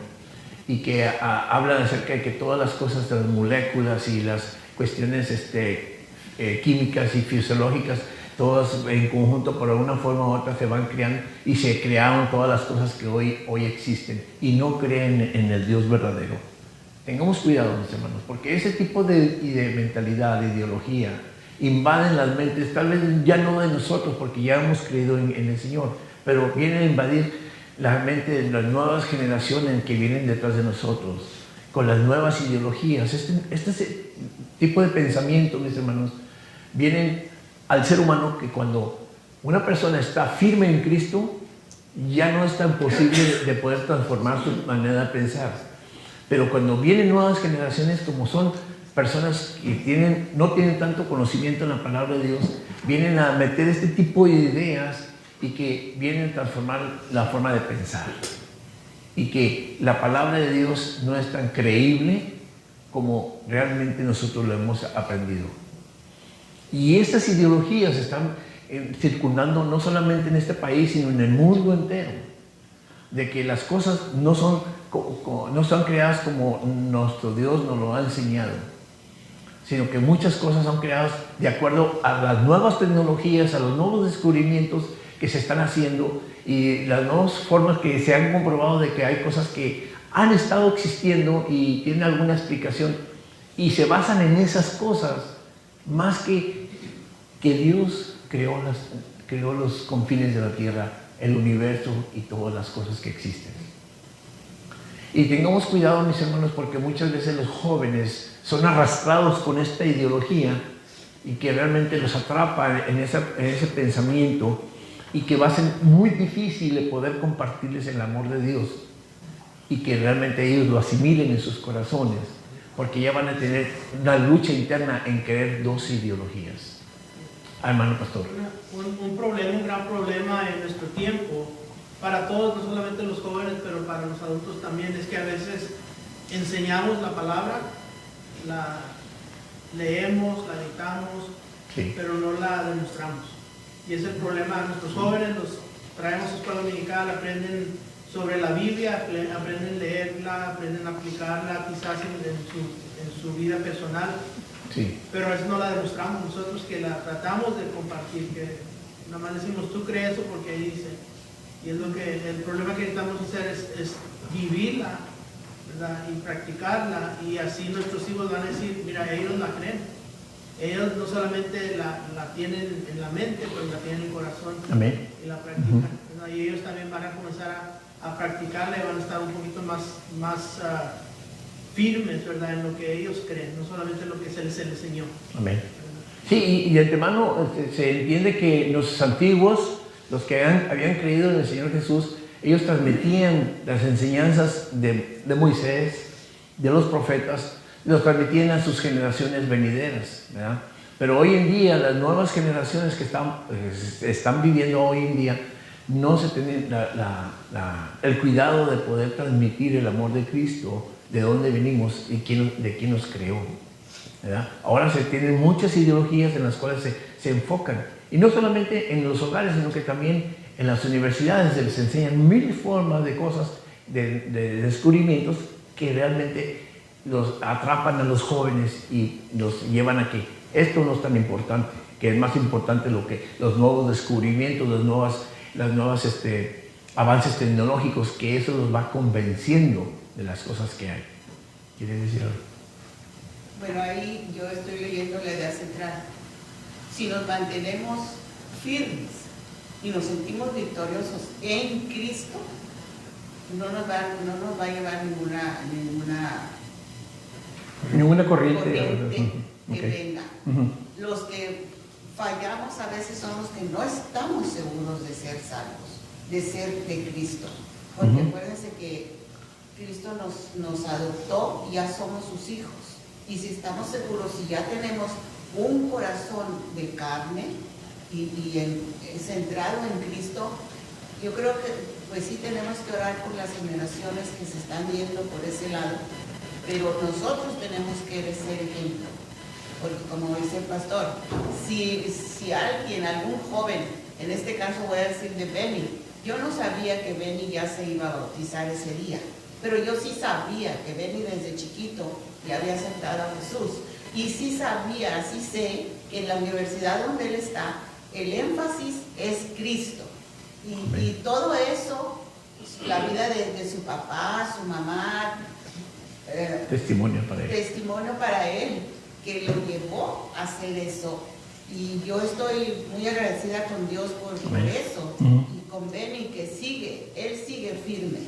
y que habla acerca de que todas las cosas, las moléculas y las cuestiones químicas y fisiológicas, todas en conjunto por alguna forma u otra se van creando y se crearon todas las cosas que hoy existen y no creen en el Dios verdadero. Tengamos cuidado, mis hermanos, porque ese tipo de mentalidad, de ideología, invaden las mentes, tal vez ya no de nosotros porque ya hemos creído en el Señor, pero vienen a invadir la mente de las nuevas generaciones que vienen detrás de nosotros, con las nuevas ideologías. Este tipo de pensamiento, mis hermanos, vienen al ser humano, que cuando una persona está firme en Cristo, ya no es tan posible de poder transformar su manera de pensar. Pero cuando vienen nuevas generaciones, como son personas que no tienen tanto conocimiento en la palabra de Dios, vienen a meter este tipo de ideas y que vienen a transformar la forma de pensar. Y que la palabra de Dios no es tan creíble como realmente nosotros lo hemos aprendido. Y estas ideologías están circundando no solamente en este país, sino en el mundo entero, de que las cosas no son creadas como nuestro Dios nos lo ha enseñado, sino que muchas cosas son creadas de acuerdo a las nuevas tecnologías, a los nuevos descubrimientos que se están haciendo y las nuevas formas que se han comprobado de que hay cosas que han estado existiendo y tienen alguna explicación y se basan en esas cosas más que Dios creó los confines de la tierra, el universo y todas las cosas que existen. Y tengamos cuidado, mis hermanos, porque muchas veces los jóvenes son arrastrados con esta ideología y que realmente los atrapa en ese pensamiento y que va a ser muy difícil de poder compartirles el amor de Dios y que realmente ellos lo asimilen en sus corazones, porque ya van a tener una lucha interna en querer dos ideologías. Hermano pastor. Un gran problema en nuestro tiempo, para todos, no solamente los jóvenes, pero para los adultos también, es que a veces enseñamos la palabra, la leemos, la dictamos, Sí. pero no la demostramos. Y es el problema. Nuestros jóvenes los traemos a escuela dominical, aprenden sobre la Biblia, aprenden a leerla, aprenden a aplicarla quizás en su vida personal. Sí. Pero eso no la demostramos nosotros, que la tratamos de compartir, que nada más decimos, tú crees eso porque ahí dice. Y es lo que el problema que necesitamos hacer es vivirla, ¿verdad? Y practicarla, y así nuestros hijos van a decir, mira, ellos la creen. Ellos no solamente la tienen en la mente, pero la tienen en el corazón. Amén. Y la practican. ¿Verdad? Y ellos también van a comenzar a practicarla y van a estar un poquito más firmes, ¿verdad?, en lo que ellos creen, no solamente lo que se les enseñó. Amén. Sí, y de antemano se entiende que los antiguos, los que habían creído en el Señor Jesús, ellos transmitían las enseñanzas de Moisés, de los profetas, los transmitían a sus generaciones venideras, ¿verdad? Pero hoy en día, las nuevas generaciones que están viviendo hoy en día, no se tiene el cuidado de poder transmitir el amor de Cristo, de dónde venimos y de quién nos creó, ¿verdad? Ahora se tienen muchas ideologías en las cuales se enfocan, y no solamente en los hogares, sino que también en las universidades se les enseñan mil formas de cosas, de descubrimientos que realmente los atrapan a los jóvenes y los llevan a que esto no es tan importante, que es más importante los nuevos descubrimientos, los nuevos avances tecnológicos, que eso los va convenciendo de las cosas que hay. ¿Quieres decir algo? Bueno, ahí yo estoy leyendo la idea central. Si nos mantenemos firmes y nos sentimos victoriosos en Cristo, no nos va a llevar ninguna corriente que venga. Los que fallamos a veces son los que no estamos seguros de ser salvos, de ser de Cristo. Porque acuérdense que Cristo nos adoptó y ya somos sus hijos. Y si estamos seguros, si ya tenemos un corazón de carne y centrado en Cristo, yo creo que pues sí tenemos que orar por las generaciones que se están viendo por ese lado, pero nosotros tenemos que ser ejemplo. Porque como dice el pastor, si alguien, algún joven, en este caso voy a decir de Benny, yo no sabía que Benny ya se iba a bautizar ese día, pero yo sí sabía que Benny desde chiquito ya había aceptado a Jesús. Y sí sabía, sí sé que en la universidad donde él está, el énfasis es Cristo. Y todo eso, la vida de su papá, su mamá, testimonio para él. Testimonio para él, que lo llevó a hacer eso. Y yo estoy muy agradecida con Dios por eso. Y con Benny, que él sigue firme.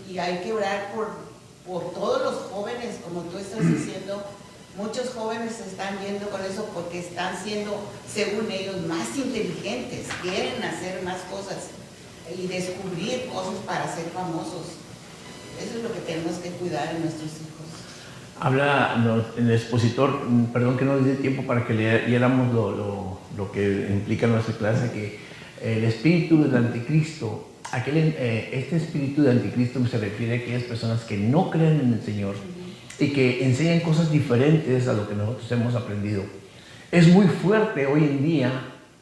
Y hay que orar por todos los jóvenes, como tú estás diciendo. Muchos jóvenes se están yendo con eso porque están siendo, según ellos, más inteligentes, quieren hacer más cosas y descubrir cosas para ser famosos. Eso es lo que tenemos que cuidar en nuestros hijos. Habla el expositor, perdón que no les dé tiempo para que leyéramos lo que implica nuestra clase, que el espíritu del anticristo, este espíritu de anticristo se refiere a aquellas personas que no creen en el Señor y que enseñan cosas diferentes a lo que nosotros hemos aprendido. Es muy fuerte hoy en día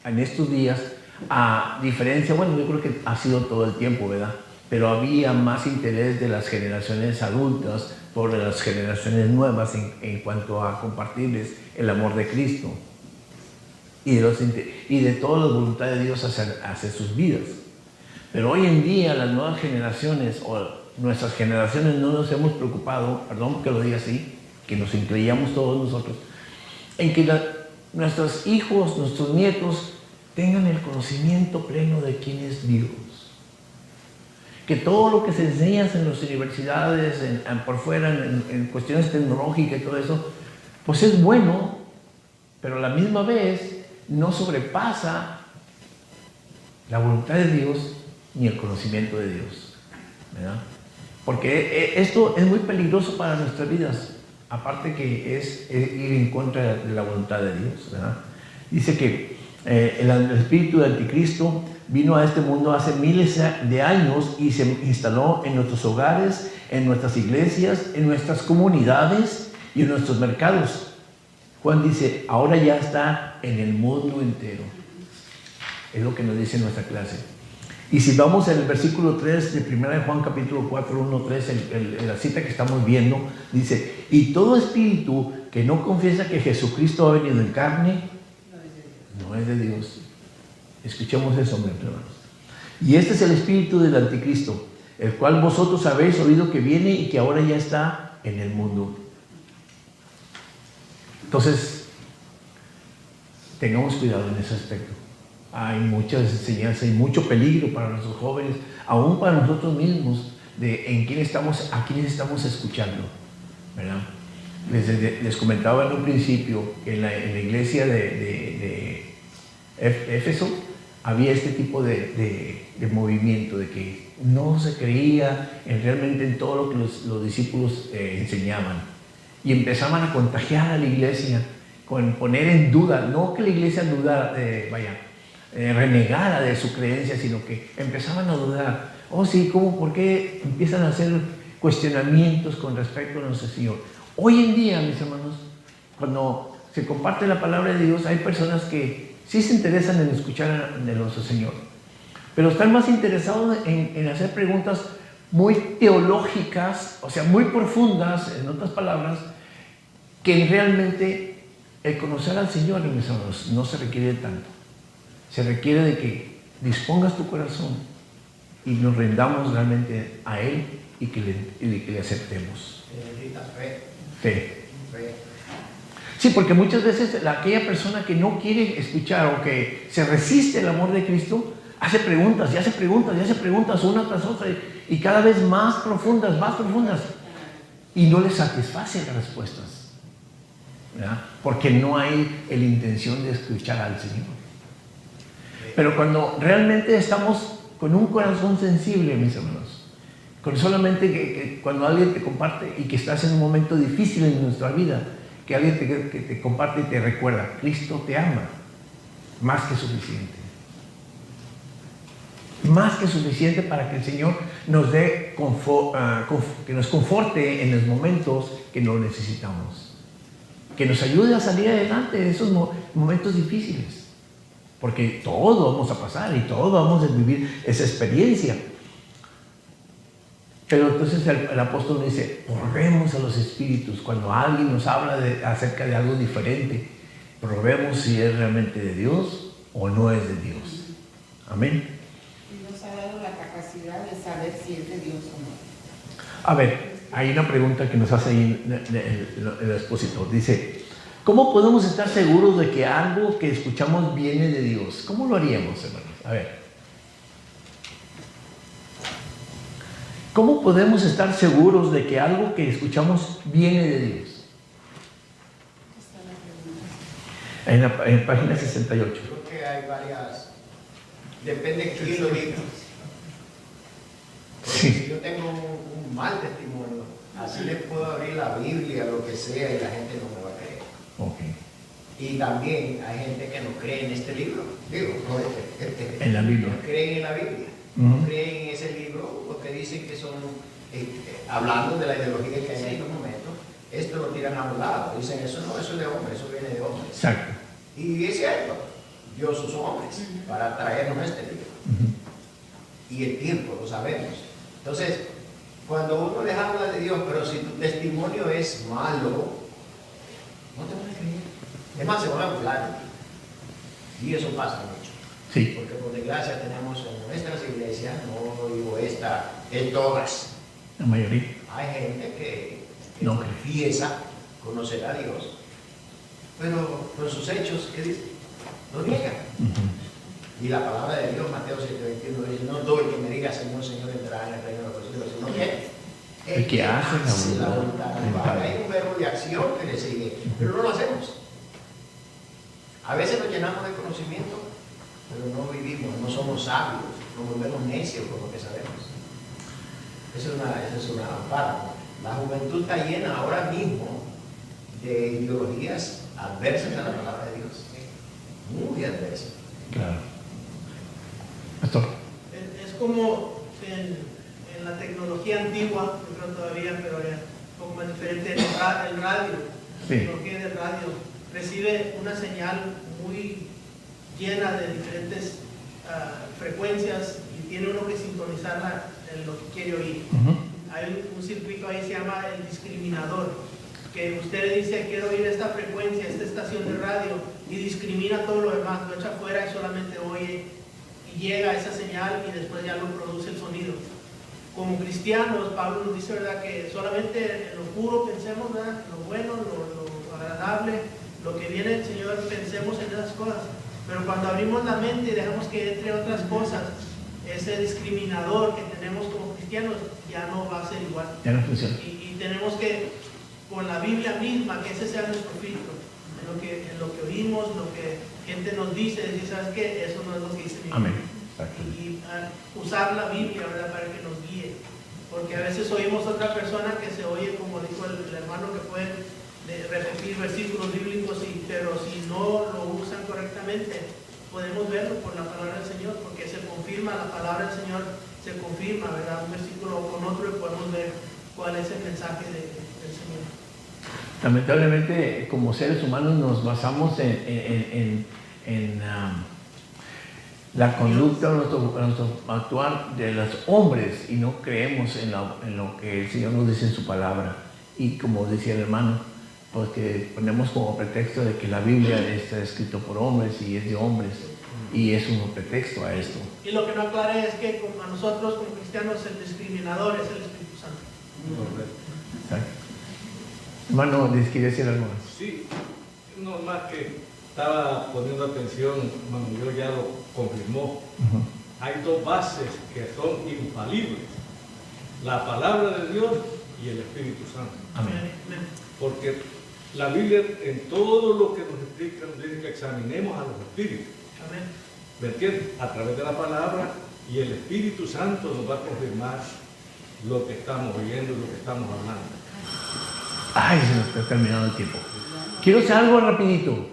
en estos días, a diferencia, bueno, yo creo que ha sido todo el tiempo, ¿verdad? Pero había más interés de las generaciones adultas por las generaciones nuevas en cuanto a compartirles el amor de Cristo y de toda la voluntad de Dios hacia sus vidas. Pero hoy en día las nuevas generaciones o nuestras generaciones no nos hemos preocupado, perdón que lo diga así, que nos incluyamos todos nosotros, en que nuestros hijos, nuestros nietos tengan el conocimiento pleno de quién es Dios. Que todo lo que se enseña en las universidades, por fuera, en cuestiones tecnológicas y todo eso, pues es bueno, pero a la misma vez no sobrepasa la voluntad de Dios ni el conocimiento de Dios, ¿verdad? Porque esto es muy peligroso para nuestras vidas, aparte que es ir en contra de la voluntad de Dios, ¿verdad? Dice que el espíritu de Anticristo vino a este mundo hace miles de años y se instaló en nuestros hogares, en nuestras iglesias, en nuestras comunidades y en nuestros mercados. Juan dice, ahora ya está en el mundo entero. Es lo que nos dice nuestra clase. Y si vamos al versículo 3 de 1 de Juan capítulo 4, 1, 3, la cita que estamos viendo, dice, y todo espíritu que no confiesa que Jesucristo ha venido en carne, no es de Dios. Escuchemos eso, mis hermanos. Y este es el espíritu del anticristo, el cual vosotros habéis oído que viene y que ahora ya está en el mundo. Entonces, tengamos cuidado en ese aspecto. Hay muchas enseñanzas y mucho peligro para nuestros jóvenes, aún para nosotros mismos, de a quiénes estamos escuchando, ¿verdad? Les comentaba en un principio que en la iglesia de Éfeso había este tipo de movimiento, de que no se creía realmente en todo lo que los discípulos enseñaban, y empezaban a contagiar a la iglesia con poner en duda, no que la iglesia renegara de su creencia, sino que empezaban a dudar. Oh sí, ¿cómo? ¿Por qué empiezan a hacer cuestionamientos con respecto a nuestro Señor? Hoy en día, mis hermanos, cuando se comparte la palabra de Dios, hay personas que sí se interesan en escuchar de nuestro Señor, pero están más interesados en hacer preguntas muy teológicas, o sea, muy profundas, en otras palabras, que realmente el conocer al Señor, mis hermanos, no se requiere tanto. Se requiere de que dispongas tu corazón y nos rendamos realmente a Él y que le aceptemos. Fe. Sí, porque muchas veces aquella persona que no quiere escuchar o que se resiste al amor de Cristo, hace preguntas y hace preguntas y hace preguntas una tras otra y cada vez más profundas, y no le satisfacen las respuestas, ¿verdad? Porque no hay la intención de escuchar al Señor. Pero cuando realmente estamos con un corazón sensible, mis hermanos, con solamente que cuando alguien te comparte y que estás en un momento difícil en nuestra vida, que alguien que te comparte y te recuerda, Cristo te ama, más que suficiente. Más que suficiente para que el Señor nos dé que nos conforte en los momentos que lo necesitamos, que nos ayude a salir adelante de esos momentos difíciles. Porque todos vamos a pasar y todos vamos a vivir esa experiencia. Pero entonces el apóstol dice, probemos a los espíritus. Cuando alguien nos habla acerca de algo diferente, probemos si es realmente de Dios o no es de Dios. Amén. Y nos ha dado la capacidad de saber si es de Dios o no. A ver, hay una pregunta que nos hace ahí el expositor. Dice, ¿cómo podemos estar seguros de que algo que escuchamos viene de Dios? ¿Cómo lo haríamos, hermanos? A ver. ¿Cómo podemos estar seguros de que algo que escuchamos viene de Dios? En página 68. Creo que hay varias. Depende de quién lo diga. Porque si yo tengo un mal testimonio, así le puedo abrir la Biblia, lo que sea, y la gente no me va a creer. Okay. Y también hay gente que no cree en este libro. En la Biblia. No creen en la Biblia. No creen en ese libro porque dicen que son, hablando de la ideología que hay en estos momentos, esto lo tiran a un lado. Dicen, eso no, eso es de hombre, eso viene de hombre. Exacto. Y es cierto. dio sus hombres para traernos este día. Y el tiempo, lo sabemos. Entonces, cuando uno les habla de Dios, pero si tu testimonio es malo, no te van a creer. Es más, se van a burlar. Y eso pasa mucho. Sí. Porque por desgracia tenemos en nuestras iglesias, no digo esta, en todas, La mayoría. hay gente que No. confiesa conocer a Dios, pero con sus hechos, ¿qué dice? Lo niegan. Y la palabra de Dios, Mateo 7:21, dice: no todo el que me diga Señor, Señor entrará en el reino de los cielos, sino que El que hace la voluntad del Padre. Hay un verbo de acción que le sigue, pero no lo hacemos. A veces nos llenamos de conocimiento, pero no vivimos, no somos sabios, nos volvemos necios con lo que sabemos. Esa es una párrafo. La juventud está llena ahora mismo de ideologías adversas a la palabra de Dios. Muy adversas. Claro. Pastor. Es como en la tecnología antigua, yo creo todavía, pero es un poco más diferente, el radio. Sí. La tecnología del radio recibe una señal muy llena de diferentes frecuencias y tiene uno que sintonizarla en lo que quiere oír. Hay un circuito ahí, se llama el discriminador, que usted le dice: quiero oír esta frecuencia, esta estación de radio, y discrimina todo lo demás, lo echa afuera y solamente oye y llega a esa señal y después ya lo produce el sonido. Como cristianos, Pablo nos dice, ¿verdad?, que solamente en lo puro pensemos, ¿verdad?, en lo bueno, lo agradable, lo que viene del Señor, pensemos en esas cosas. Pero cuando abrimos la mente y dejamos que entre otras cosas, ese discriminador que tenemos como cristianos ya no va a ser igual. Ya no funciona. Y tenemos que, con la Biblia misma, que ese sea nuestro filtro, en lo que oímos, lo que gente nos dice, decir: ¿sabes qué? Eso no es lo que dice mi Biblia. Amén. Y usar la Biblia, ¿verdad?, para que nos guíe. Porque a veces oímos otra persona que se oye, como dijo el hermano, que puede repetir versículos bíblicos, pero si no lo usan correctamente, podemos verlo por la palabra del Señor, porque se confirma, la palabra del Señor se confirma, ¿verdad? Un versículo con otro y podemos ver cuál es el mensaje del Señor. Lamentablemente, como seres humanos, nos basamos en la conducta, nuestro actuar de los hombres, y no creemos en lo que el Señor nos dice en su palabra. Y como decía el hermano, pues que ponemos como pretexto de que la Biblia está escrita por hombres y es de hombres, y es un pretexto a esto. Y lo que no aclaré es que a nosotros como cristianos el discriminador es el Espíritu Santo. ¿Sabes? Hermano, ¿les quería decir algo más? Sí, no más que estaba poniendo atención, bueno, yo ya lo confirmó. Hay dos bases que son infalibles: la palabra de Dios y el Espíritu Santo. Amén. Porque la Biblia, en todo lo que nos explica, nos dice que examinemos a los espíritus. Amén. ¿Me entiendes? A través de la palabra, y el Espíritu Santo nos va a confirmar lo que estamos oyendo y lo que estamos hablando. Ay, se nos está terminando el tiempo. Quiero hacer algo rapidito.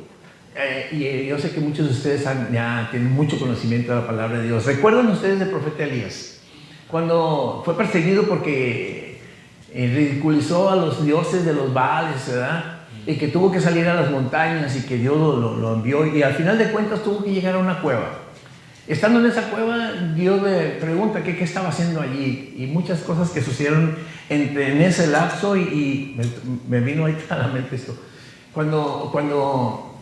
Y yo sé que muchos de ustedes ya tienen mucho conocimiento de la palabra de Dios. ¿Recuerdan ustedes del profeta Elías? Cuando fue perseguido porque ridiculizó a los dioses de los Baales, ¿verdad? Y que tuvo que salir a las montañas y que Dios lo envió. Y al final de cuentas tuvo que llegar a una cueva. Estando en esa cueva, Dios le pregunta qué estaba haciendo allí. Y muchas cosas que sucedieron en ese lapso. Y me vino ahorita a la mente esto. Cuando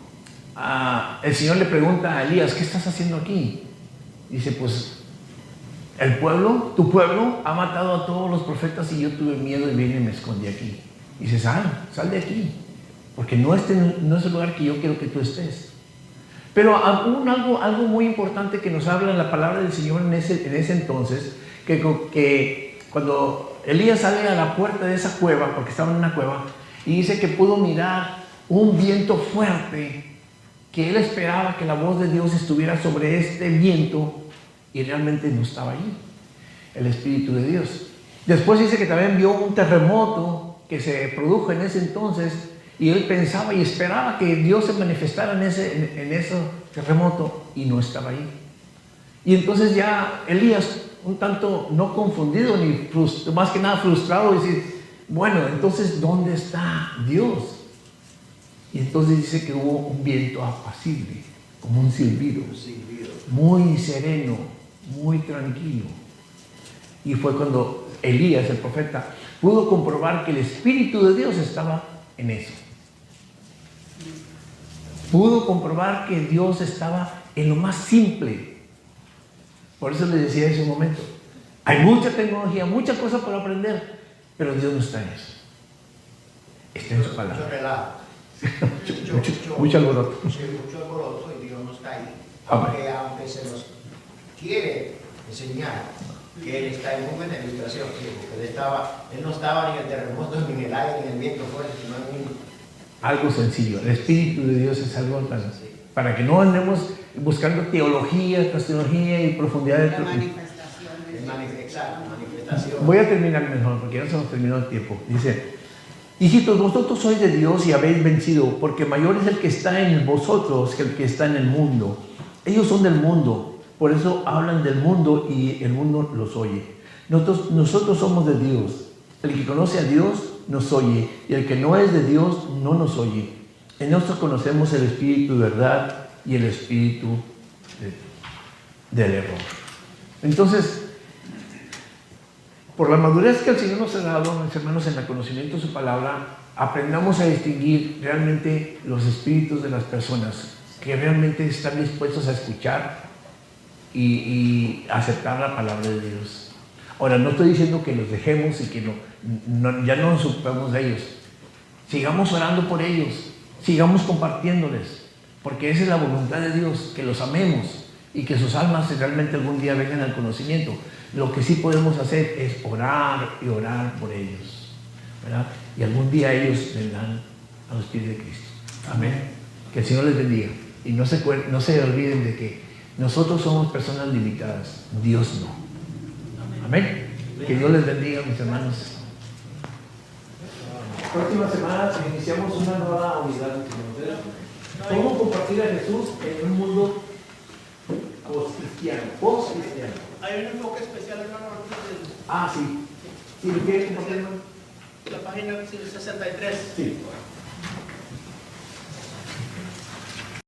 el Señor le pregunta a Elías: ¿qué estás haciendo aquí? Dice: pues tu pueblo ha matado a todos los profetas y yo tuve miedo y vine y me escondí aquí. Dice: sal de aquí, porque no es el lugar que yo quiero que tú estés. Pero algo muy importante que nos habla en la palabra del Señor en ese entonces, que cuando Elías sale a la puerta de esa cueva, porque estaba en una cueva, y dice que pudo mirar un viento fuerte, que él esperaba que la voz de Dios estuviera sobre este viento, y realmente no estaba allí el Espíritu de Dios. Después dice que también vio un terremoto que se produjo en ese entonces, y él pensaba y esperaba que Dios se manifestara en ese terremoto, y no estaba ahí. Y entonces ya Elías, un tanto no confundido ni más que nada frustrado, dice: bueno, entonces ¿dónde está Dios? Y entonces dice que hubo un viento apacible. como un silbido, muy sereno, muy tranquilo. Y fue cuando Elías, el profeta, pudo comprobar que el Espíritu de Dios estaba en eso. Pudo comprobar que Dios estaba en lo más simple. Por eso les decía en ese momento, hay mucha tecnología, muchas cosas por aprender, pero Dios no está en eso. Está en su palabra. Mucho alboroto. Mucho alboroto y Dios no está ahí. Aunque se nos quiere enseñar que Él está en un momento de administración, porque Él no estaba ni en el terremoto, ni en el aire, ni en el viento fuerte, sino en un... Algo sencillo. El Espíritu de Dios es algo tan... Para que no andemos buscando teología, tras teología y profundidad de... manifestación. Voy a terminar mejor, porque ya se nos terminó el tiempo. Dice, hijitos, vosotros sois de Dios y habéis vencido, porque mayor es el que está en vosotros que el que está en el mundo. Ellos son del mundo, por eso hablan del mundo y el mundo los oye. Nosotros somos de Dios. El que conoce a Dios nos oye, y el que no es de Dios no nos oye. En nosotros conocemos el espíritu de verdad y el espíritu del error. Entonces, por la madurez que el Señor nos ha dado, mis hermanos, en el conocimiento de su palabra, aprendamos a distinguir realmente los espíritus de las personas que realmente están dispuestos a escuchar y aceptar la palabra de Dios. Ahora, no estoy diciendo que los dejemos y que ya no nos ocupemos de ellos. Sigamos orando por ellos, sigamos compartiéndoles, porque esa es la voluntad de Dios, que los amemos y que sus almas realmente algún día vengan al conocimiento. Lo que sí podemos hacer es orar y orar por ellos, ¿verdad? Y algún día ellos vendrán a los pies de Cristo. Amén. Que el Señor les bendiga. Y no se olviden de que nosotros somos personas limitadas, Dios no. Amén. Que Dios les bendiga, mis hermanos. Próxima semana iniciamos una nueva unidad. ¿Cómo compartir a Jesús en un mundo post-cristiano? Hay un enfoque especial, hermano. Sí. ¿Sí lo quieres compartir, hermano? La página 63. Sí.